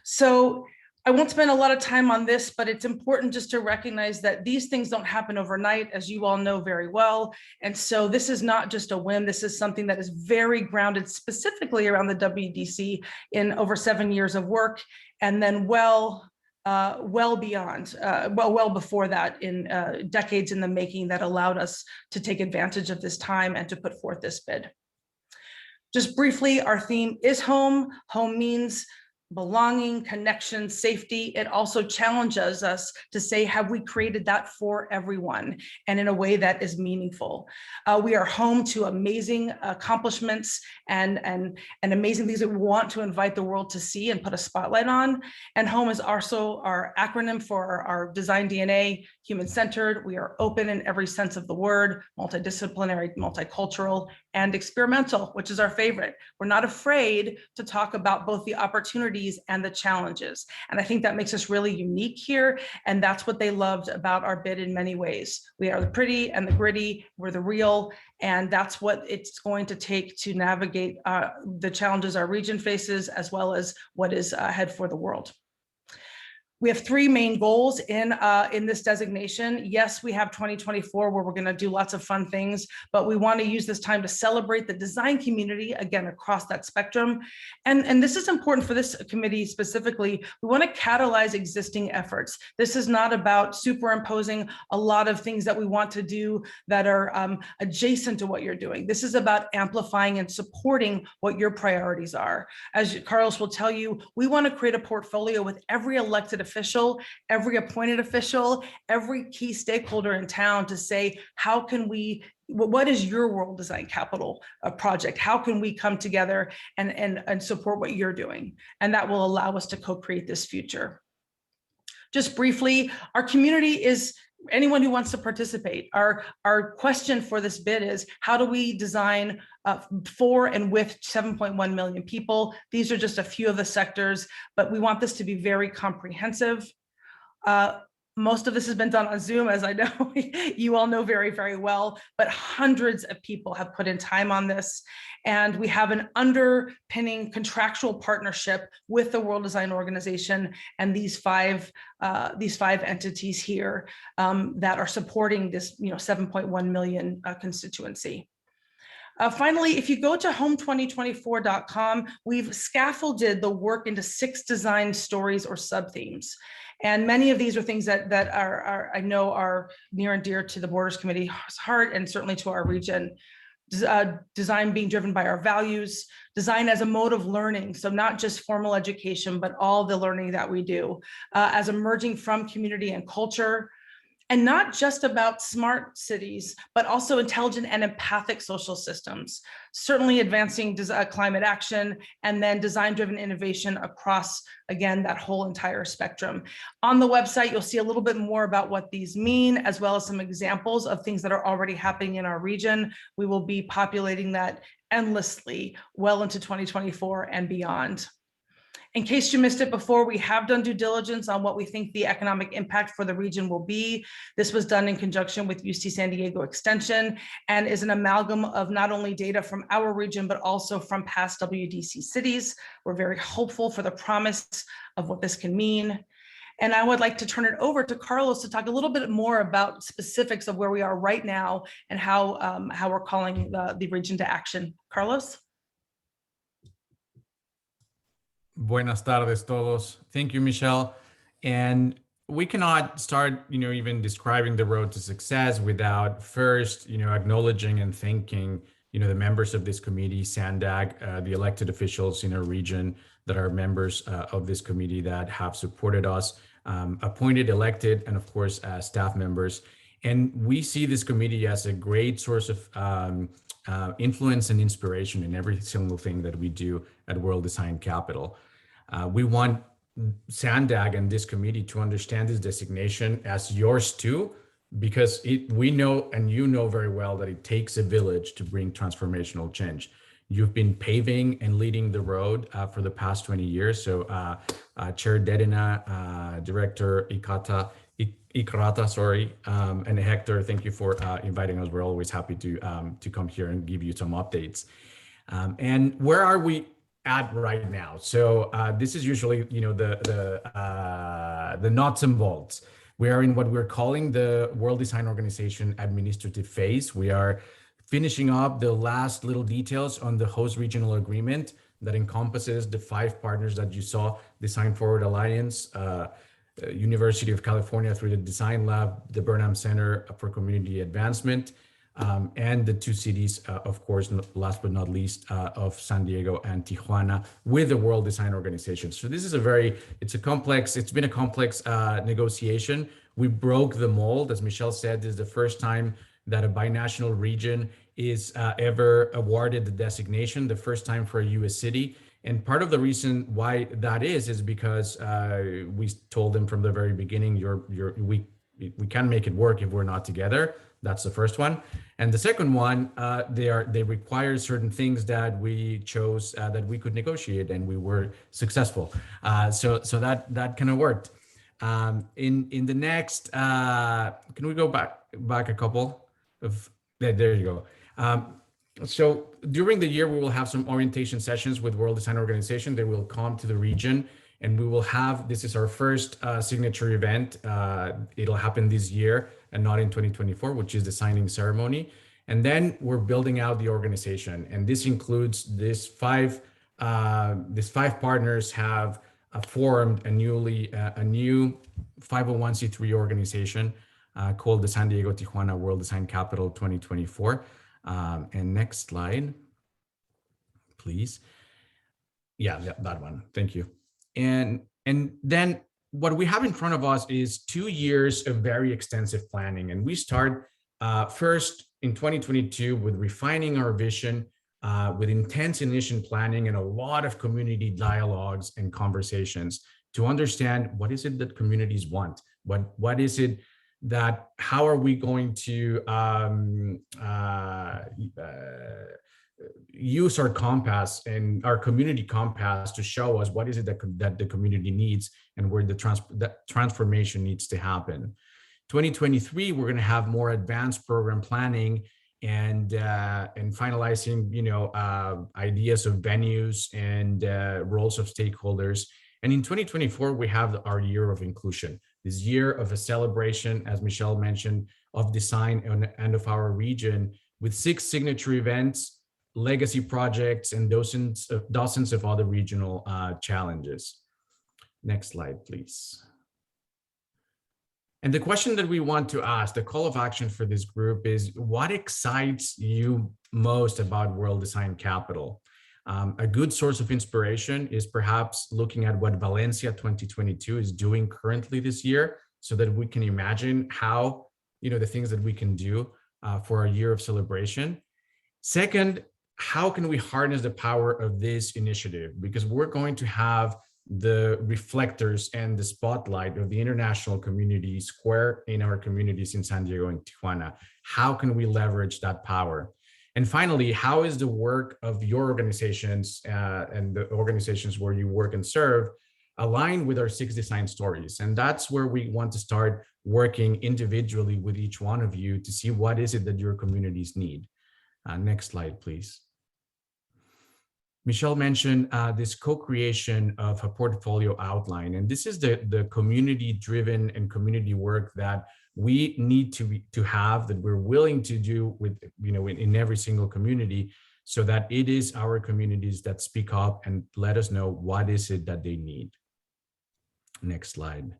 So I won't spend a lot of time on this, but it's important just to recognize that these things don't happen overnight, as you all know very well. And so this is not just a whim. This is something that is very grounded specifically around the WDC in over 7 years of work, and then well beyond, well before that, in decades in the making, that allowed us to take advantage of this time and to put forth this bid. Just briefly, our theme is home. Home means belonging, connection, safety. It also challenges us to say, have we created that for everyone and in a way that is meaningful? We are home to amazing accomplishments and amazing things that we want to invite the world to see and put a spotlight on. And home is also our acronym for our design DNA: human-centered. We are open in every sense of the word, multidisciplinary, multicultural, and experimental, which is our favorite. We're not afraid to talk about both the opportunities and the challenges. And I think that makes us really unique here. And that's what they loved about our bid in many ways. We are the pretty and the gritty, we're the real, and that's what it's going to take to navigate the challenges our region faces, as well as what is ahead for the world. We have 3 main goals in this designation. Yes, we have 2024 where we're going to do lots of fun things, but we want to use this time to celebrate the design community, again, across that spectrum. And this is important for this committee specifically. We want to catalyze existing efforts. This is not about superimposing a lot of things that we want to do that are adjacent to what you're doing. This is about amplifying and supporting what your priorities are. As Carlos will tell you, we want to create a portfolio with every elected official, every appointed official, every key stakeholder in town to say, how can we, what is your World Design Capital project? How can we come together and support what you're doing? And that will allow us to co-create this future. Just briefly, our community is anyone who wants to participate. Our question for this bid is, how do we design for and with 7.1 million people? These are just a few of the sectors, but we want this to be very comprehensive. Most of this has been done on Zoom, as I know you all know very, very well, but hundreds of people have put in time on this. And we have an underpinning contractual partnership with the World Design Organization and these five entities here that are supporting this 7.1 million constituency. Finally, if you go to home2024.com, we've scaffolded the work into 6 design stories or sub-themes. And many of these are things that I know are near and dear to the Borders Committee's heart, and certainly to our region. Design being driven by our values, design as a mode of learning, so not just formal education, but all the learning that we do, as emerging from community and culture, and not just about smart cities, but also intelligent and empathic social systems, certainly advancing climate action, and then design-driven innovation across, again, that whole entire spectrum. On the website, you'll see a little bit more about what these mean, as well as some examples of things that are already happening in our region. We will be populating that endlessly well into 2024 and beyond. In case you missed it before, we have done due diligence on what we think the economic impact for the region will be. This was done in conjunction with UC San Diego Extension and is an amalgam of not only data from our region, but also from past WDC cities. We're very hopeful for the promise of what this can mean. And I would like to turn it over to Carlos to talk a little bit more about specifics of where we are right now and how we're calling the region to action. Carlos? Buenas tardes todos. Thank you, Michelle. And we cannot start, even describing the road to success without first, acknowledging and thanking, the members of this committee, Sandag, the elected officials in our region that are members of this committee that have supported us, appointed, elected, and of course, staff members. And we see this committee as a great source of influence and inspiration in every single thing that we do at World Design Capital. We want Sandag and this committee to understand this designation as yours too, because we know, and you know very well, that it takes a village to bring transformational change. You've been paving and leading the road for the past 20 years. So Chair Dedina, Director Ikrata, and Hector, thank you for inviting us. We're always happy to come here and give you some updates. And where are we at right now? So this is usually, the nuts and bolts. We are in what we're calling the World Design Organization administrative phase. We are finishing up the last little details on the host regional agreement that encompasses the 5 partners that you saw: Design Forward Alliance, University of California through the Design Lab, the Burnham Center for Community Advancement, and the 2 cities, of course, last but not least, of San Diego and Tijuana with the World Design Organization. So this is it's been a complex negotiation. We broke the mold. As Michelle said, this is the first time that a binational region is ever awarded the designation, the first time for a US city. And part of the reason why that is because we told them from the very beginning, we can't make it work if we're not together. That's the first one. And the second one, they require certain things that we chose that we could negotiate, and we were successful. So that kind of worked. In the next, can we go back a couple of, there you go. So during the year, we will have some orientation sessions with World Design Organization. They will come to the region, and we will have, this is our first signature event. It'll happen this year and not in 2024, which is the signing ceremony. And then we're building out the organization. And this includes these five partners have formed a new 501c3 organization called the San Diego Tijuana World Design Capital 2024. And next slide, please. Yeah, that one. Thank you. And then what we have in front of us is 2 years of very extensive planning. And we start first in 2022 with refining our vision, with intense initial planning and a lot of community dialogues and conversations to understand what is it that communities want? What is it that, how are we going to use our compass and our community compass to show us what is it that the community needs and where the transformation needs to happen. 2023, we're going to have more advanced program planning and finalizing, ideas of venues and roles of stakeholders. And in 2024, we have our year of inclusion, this year of a celebration, as Michelle mentioned, of design and of our region, with 6 signature events, legacy projects, and dozens of other regional challenges. Next slide, please. And the question that we want to ask, the call of action for this group is, what excites you most about World Design Capital? A good source of inspiration is perhaps looking at what Valencia 2022 is doing currently this year, so that we can imagine how, the things that we can do for a year of celebration. Second, how can we harness the power of this initiative? Because we're going to have the reflectors and the spotlight of the international community square in our communities in San Diego and Tijuana. How can we leverage that power? And finally, how is the work of your organizations and the organizations where you work and serve aligned with our 6 design stories? And that's where we want to start working individually with each one of you to see what is it that your communities need. Next slide, please. Michelle mentioned this co-creation of a portfolio outline, and this is the community-driven and community work that we need to have, that we're willing to do with, in every single community, so that it is our communities that speak up and let us know what is it that they need. Next slide.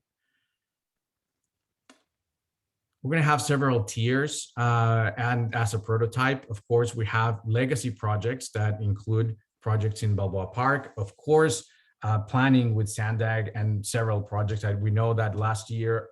We're going to have several tiers, and as a prototype, of course, we have legacy projects that include projects in Balboa Park, of course, planning with Sandag and several projects that we know that last year,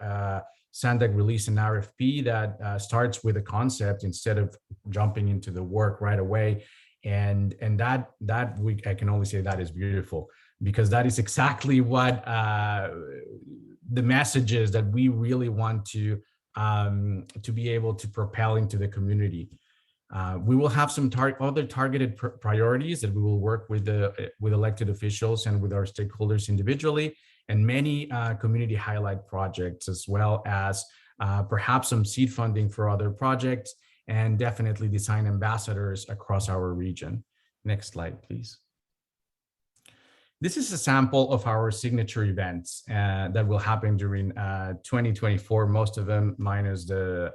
Sandag released an RFP that starts with a concept instead of jumping into the work right away. And I can only say that is beautiful, because that is exactly what the message is that we really want to be able to propel into the community. We will have some other targeted priorities that we will work with elected officials and with our stakeholders individually, and many community highlight projects, as well as perhaps some seed funding for other projects, and definitely design ambassadors across our region. Next slide, please. This is a sample of our signature events that will happen during 2024, most of them minus the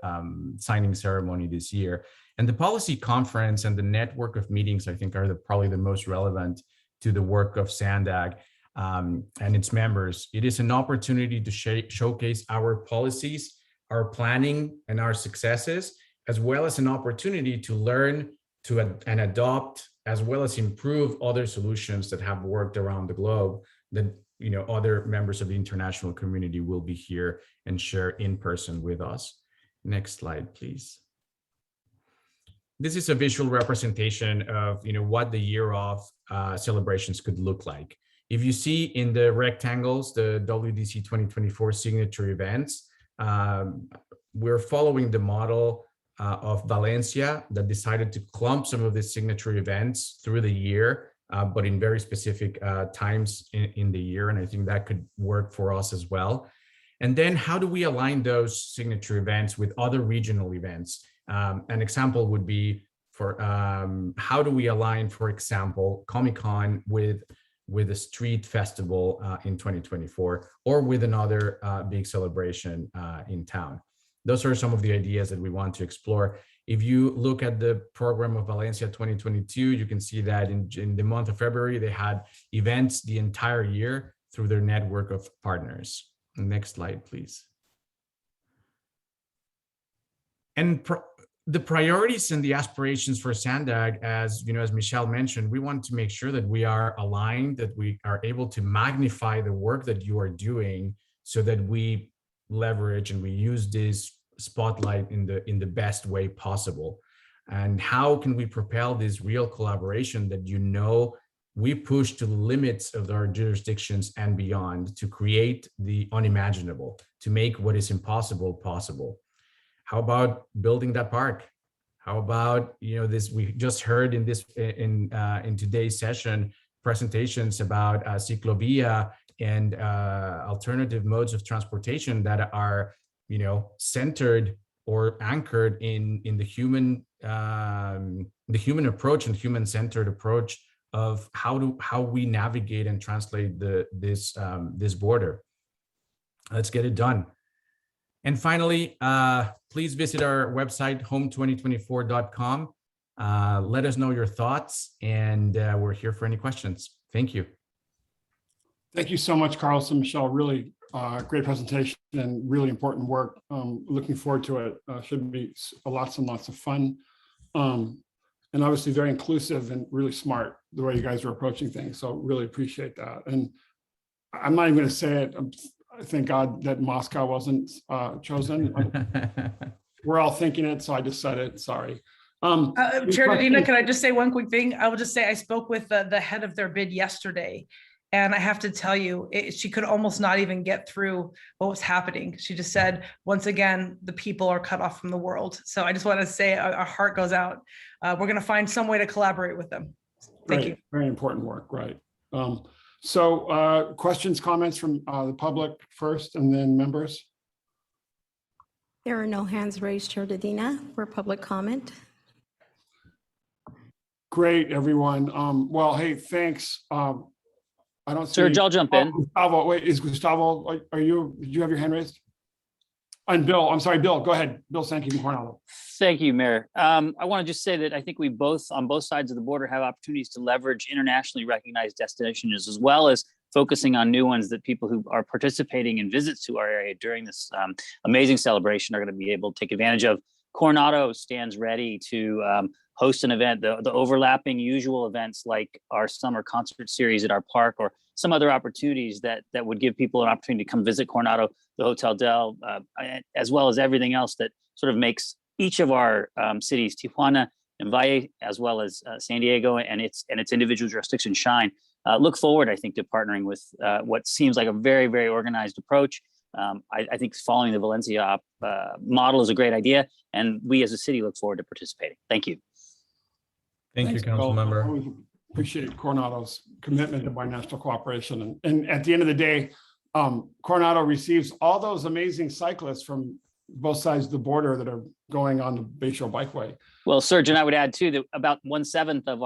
signing ceremony this year. And the policy conference and the network of meetings, I think, are probably the most relevant to the work of Sandag and its members. It is an opportunity to showcase our policies, our planning, and our successes, as well as an opportunity to learn and adopt, as well as improve other solutions that have worked around the globe that other members of the international community will be here and share in person with us. Next slide, please. This is a visual representation of what the year of celebrations could look like. If you see in the rectangles, the WDC 2024 signature events, we're following the model of Valencia that decided to clump some of the signature events through the year, but in very specific times in the year. And I think that could work for us as well. And then how do we align those signature events with other regional events? An example would be for how do we align, for example, Comic-Con with a street festival in 2024, or with another big celebration in town. Those are some of the ideas that we want to explore. If you look at the program of Valencia 2022, you can see that in the month of February, they had events the entire year through their network of partners. Next slide, please. And the priorities and the aspirations for Sandag, as Michelle mentioned, we want to make sure that we are aligned, that we are able to magnify the work that you are doing, so that we leverage and we use this spotlight in the best way possible. And how can we propel this real collaboration that we push to the limits of our jurisdictions and beyond, to create the unimaginable, to make what is impossible possible. How about building that park? How about this? We just heard in today's session presentations about ciclovia and alternative modes of transportation that are centered or anchored in the human approach and human-centered approach of how we navigate and translate this border. Let's get it done. And finally, please visit our website, home2024.com. Let us know your thoughts, and we're here for any questions. Thank you. Thank you so much, Carlos and Michelle. Really great presentation and really important work. Looking forward to it. Should be lots and lots of fun. And obviously very inclusive and really smart the way you guys are approaching things. So really appreciate that. And I'm not even going to say it. Thank God that Moscow wasn't chosen. We're all thinking it, so I just said it. Sorry. Chair Medina, can I just say one quick thing? I will just say I spoke with the head of their bid yesterday, And I have to tell you, she could almost not even get through what was happening. She just said, once again, the people are cut off from the world. So I just want to say our heart goes out. We're going to find some way to collaborate with them. Thank you. Very important work, right. So questions, comments from the public first and then members? There are no hands raised, Chair Dedina, for public comment. Great, everyone. Well, hey, thanks. I don't see. Serge, I'll jump in. Gustavo, wait, is Gustavo, did you have your hand raised? And Bill, I'm sorry, Bill, go ahead. Bill Sankey from Coronado. Thank you, Mayor. I want to just say that I think we both, on both sides of the border, have opportunities to leverage internationally recognized destinations, as well as focusing on new ones that people who are participating in visits to our area during this amazing celebration are going to be able to take advantage of. Coronado stands ready to host an event, the overlapping usual events like our summer concert series at our park, or some other opportunities that would give people an opportunity to come visit Coronado, the Hotel Del, as well as everything else that sort of makes each of our cities, Tijuana and Valle, as well as San Diego and its individual jurisdiction shine. Look forward, I think, to partnering with what seems like a very, very organized approach. I think following the Valencia model is a great idea, and we as a city look forward to participating. Thank you. Thank you, Council Member. Appreciate Coronado's commitment to binational cooperation. And at the end of the day, Coronado receives all those amazing cyclists from both sides of the border that are going on the Bayshore Bikeway. Well, Serge, and I would add too that about 1/7 of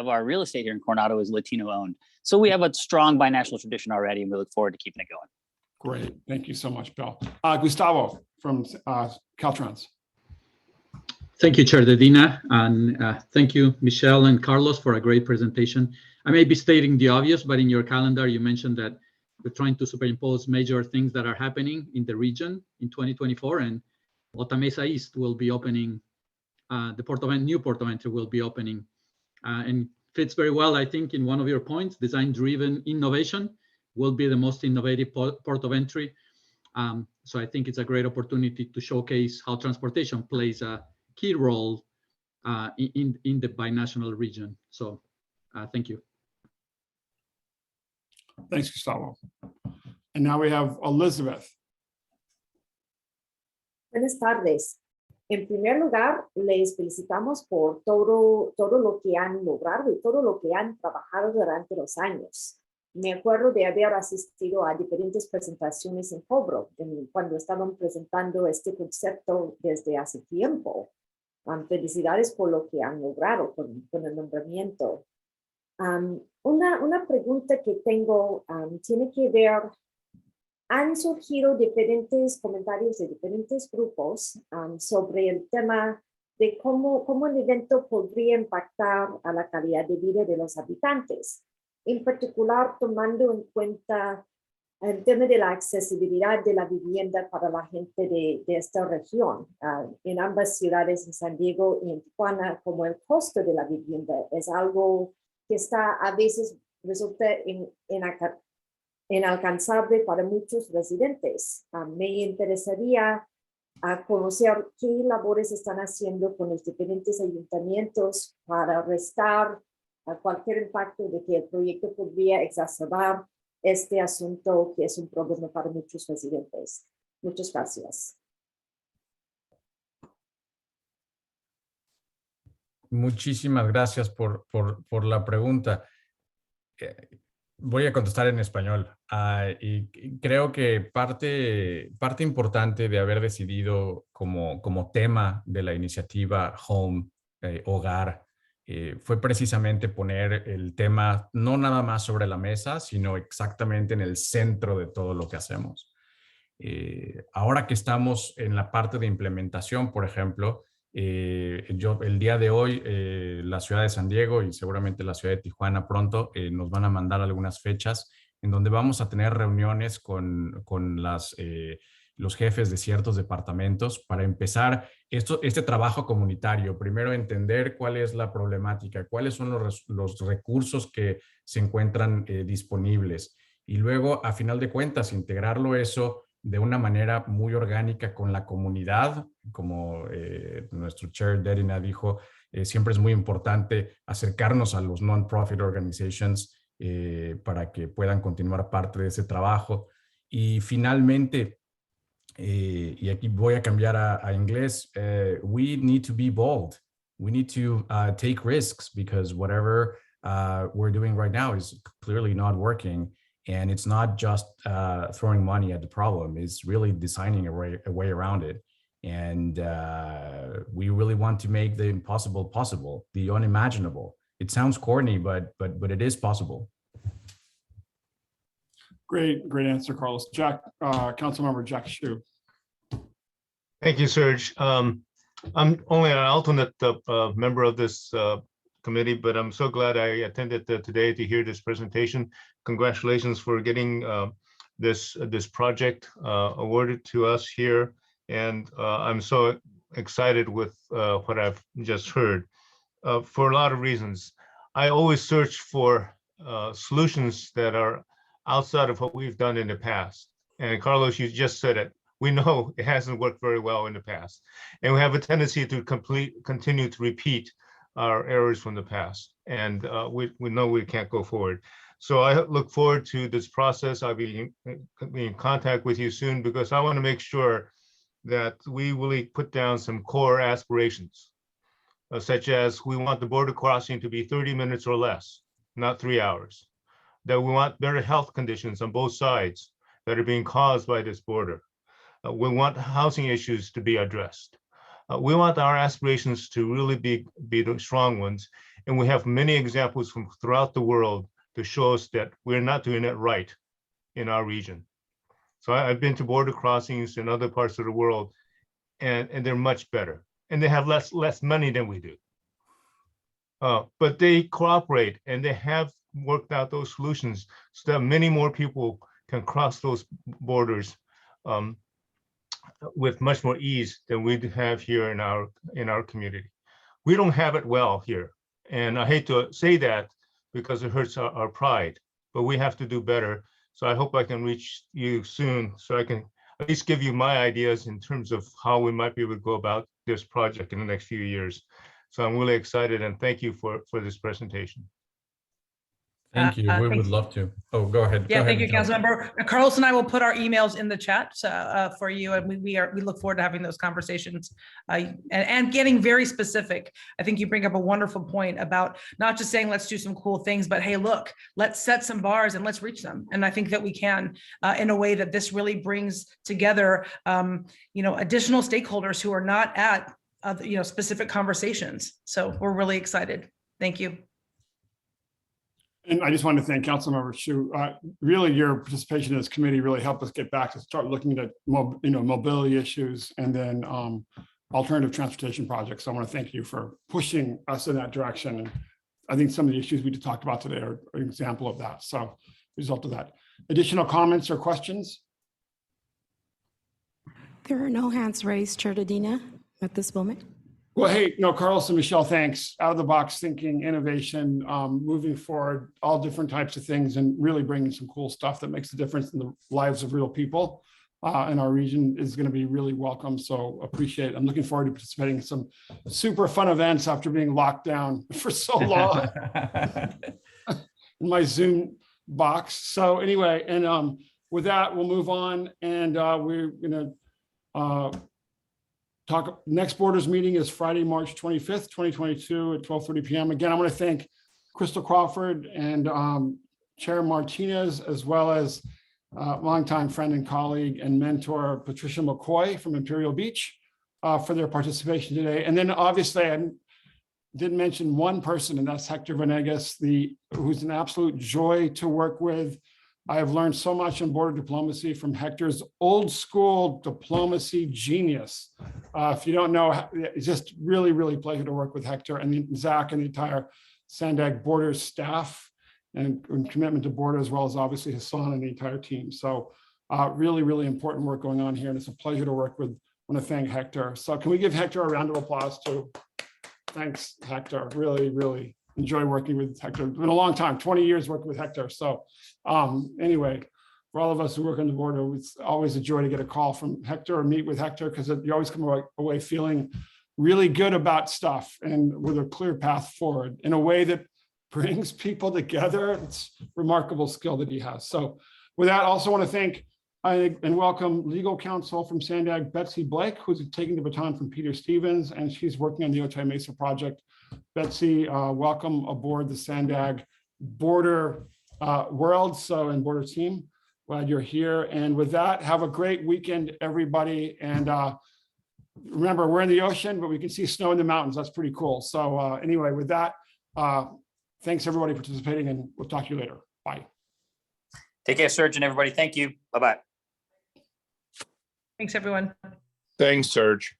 our real estate here in Coronado is Latino owned. So we have a strong binational tradition already, and we look forward to keeping it going. Great. Thank you so much, Bill. Gustavo from Caltrans. Thank you, Chair Dedina, and thank you, Michelle and Carlos, for a great presentation. I may be stating the obvious, but in your calendar, you mentioned that we're trying to superimpose major things that are happening in the region in 2024, and Alta Mesa East will be opening, the new Port of Entry will be opening, and fits very well, I think, in one of your points, design-driven innovation will be the most innovative port of entry. So I think it's a great opportunity to showcase how transportation plays a key role in the binational region. So thank you. Thanks, Gustavo. And now we have Elizabeth. Buenas tardes. En primer lugar, les felicitamos por todo lo que han logrado y todo lo que han trabajado durante los años. Me acuerdo de haber asistido a diferentes presentaciones en Cobro cuando estaban presentando este concepto desde hace tiempo. Felicidades por lo que han logrado con el nombramiento. Una pregunta que tengo tiene que ver, han surgido diferentes comentarios de diferentes grupos sobre el tema de cómo el evento podría impactar a la calidad de vida de los habitantes, en particular tomando en cuenta el tema de la accesibilidad de la vivienda para la gente de esta región. En ambas ciudades, en San Diego y en Tijuana, como el costo de la vivienda es algo que a veces resulta inalcanzable para muchos residentes. Me interesaría conocer qué labores están haciendo con los diferentes ayuntamientos para restar cualquier impacto de que el proyecto podría exacerbar este asunto que es un problema para muchos residentes. Muchas gracias. Muchísimas gracias por la pregunta. Voy a contestar en español. Y creo que parte importante de haber decidido como tema de la iniciativa Home, Hogar, fue precisamente poner el tema no nada más sobre la mesa, sino exactamente en el centro de todo lo que hacemos. Ahora que estamos en la parte de implementación, por ejemplo, el día de hoy, la ciudad de San Diego y seguramente la ciudad de Tijuana pronto nos van a mandar algunas fechas en donde vamos a tener reuniones con los jefes de ciertos departamentos para empezar este trabajo comunitario. Primero entender cuál es la problemática, cuáles son los recursos que se encuentran disponibles y luego, a final de cuentas, integrarlo eso de una manera muy orgánica con la comunidad. Como nuestro chair Dedina dijo, siempre es muy importante acercarnos a los non-profit organizations para que puedan continuar parte de ese trabajo. Y finalmente, y aquí voy a cambiar a inglés, we need to be bold. We need to take risks because whatever we're doing right now is clearly not working. And it's not just throwing money at the problem, it's really designing a way around it. And we really want to make the impossible possible, the unimaginable. It sounds corny, but it is possible. Great answer, Carlos. Jack, Councilmember Jack Shu. Thank you, Serge. I'm only an alternate member of this committee, but I'm so glad I attended today to hear this presentation. Congratulations for getting this project awarded to us here. And I'm so excited with what I've just heard for a lot of reasons. I always search for solutions that are outside of what we've done in the past. And Carlos, you just said it. We know it hasn't worked very well in the past. And we have a tendency to continue to repeat our errors from the past. And we know we can't go forward. So I look forward to this process. I'll be in contact with you soon because I want to make sure that we really put down some core aspirations, such as we want the border crossing to be 30 minutes or less, not 3 hours. That we want better health conditions on both sides that are being caused by this border. We want housing issues to be addressed. We want our aspirations to really be the strong ones. And we have many examples from throughout the world to show us that we're not doing it right in our region. So I've been to border crossings in other parts of the world, and they're much better. And they have less money than we do. But they cooperate and they have worked out those solutions so that many more people can cross those borders with much more ease than we have here in our community. We don't have it well here. And I hate to say that because it hurts our pride, but we have to do better. So I hope I can reach you soon so I can at least give you my ideas in terms of how we might be able to go about this project in the next few years. So I'm really excited and thank you for this presentation. Thank you. We would love to. Oh, go ahead. Yeah, Go thank ahead, you, Councilmember. Carlos and I will put our emails in the chat for you, and we look forward to having those conversations and getting very specific. I think you bring up a wonderful point about not just saying let's do some cool things, but hey, look, let's set some bars and let's reach them. And I think that we can in a way that this really brings together, additional stakeholders who are not at specific conversations. So we're really excited. Thank you. And I just wanted to thank Councilmember Shu. Really, your participation in this committee really helped us get back to start looking at mobility issues and then alternative transportation projects. So I want to thank you for pushing us in that direction. And I think some of the issues we just talked about today are an example of that. So result of that. Additional comments or questions? There are no hands raised, Chair Dedina, at this moment. Well, hey, Carlos and Michelle, thanks. Out of the box thinking, innovation, moving forward, all different types of things, and really bringing some cool stuff that makes a difference in the lives of real people in our region is going to be really welcome. So appreciate it. I'm looking forward to participating in some super fun events after being locked down for so long in my Zoom box. So anyway, and with that, we'll move on, and we're going to next Borders meeting is Friday, March 25th, 2022 at 12:30 p.m. Again, I want to thank Crystal Crawford and Chair Martinez, as well as longtime friend and colleague and mentor Patricia McCoy from Imperial Beach for their participation today. And then obviously I didn't mention one person, and that's Hector Venegas, who's an absolute joy to work with. I have learned so much in border diplomacy from Hector's old school diplomacy genius. If you don't know, it's just really, really a pleasure to work with Hector and Zach and the entire Sandag Borders staff and commitment to border, as well as obviously Hassan and the entire team. So really, really important work going on here. And it's a pleasure to work with. I want to thank Hector. So can we give Hector a round of applause too? Thanks, Hector. Really, really enjoy working with Hector. It's been a long time, 20 years working with Hector. So anyway, for all of us who work on the border, it's always a joy to get a call from Hector or meet with Hector, because you always come away feeling really good about stuff and with a clear path forward in a way that brings people together. It's remarkable skill that he has. So with that, I also want to thank and welcome legal counsel from Sandag, Betsy Blake, who's taking the baton from Peter Stevens, and she's working on the Otay Mesa project. Betsy, welcome aboard the Sandag border world, and border team. Glad you're here. And with that, have a great weekend, everybody. And remember, we're in the ocean, but we can see snow in the mountains. That's pretty cool. So anyway, with that, thanks everybody participating, and we'll talk to you later. Bye. Take care, Serge, and everybody. Thank you. Bye-bye. Thanks, everyone. Thanks, Serge.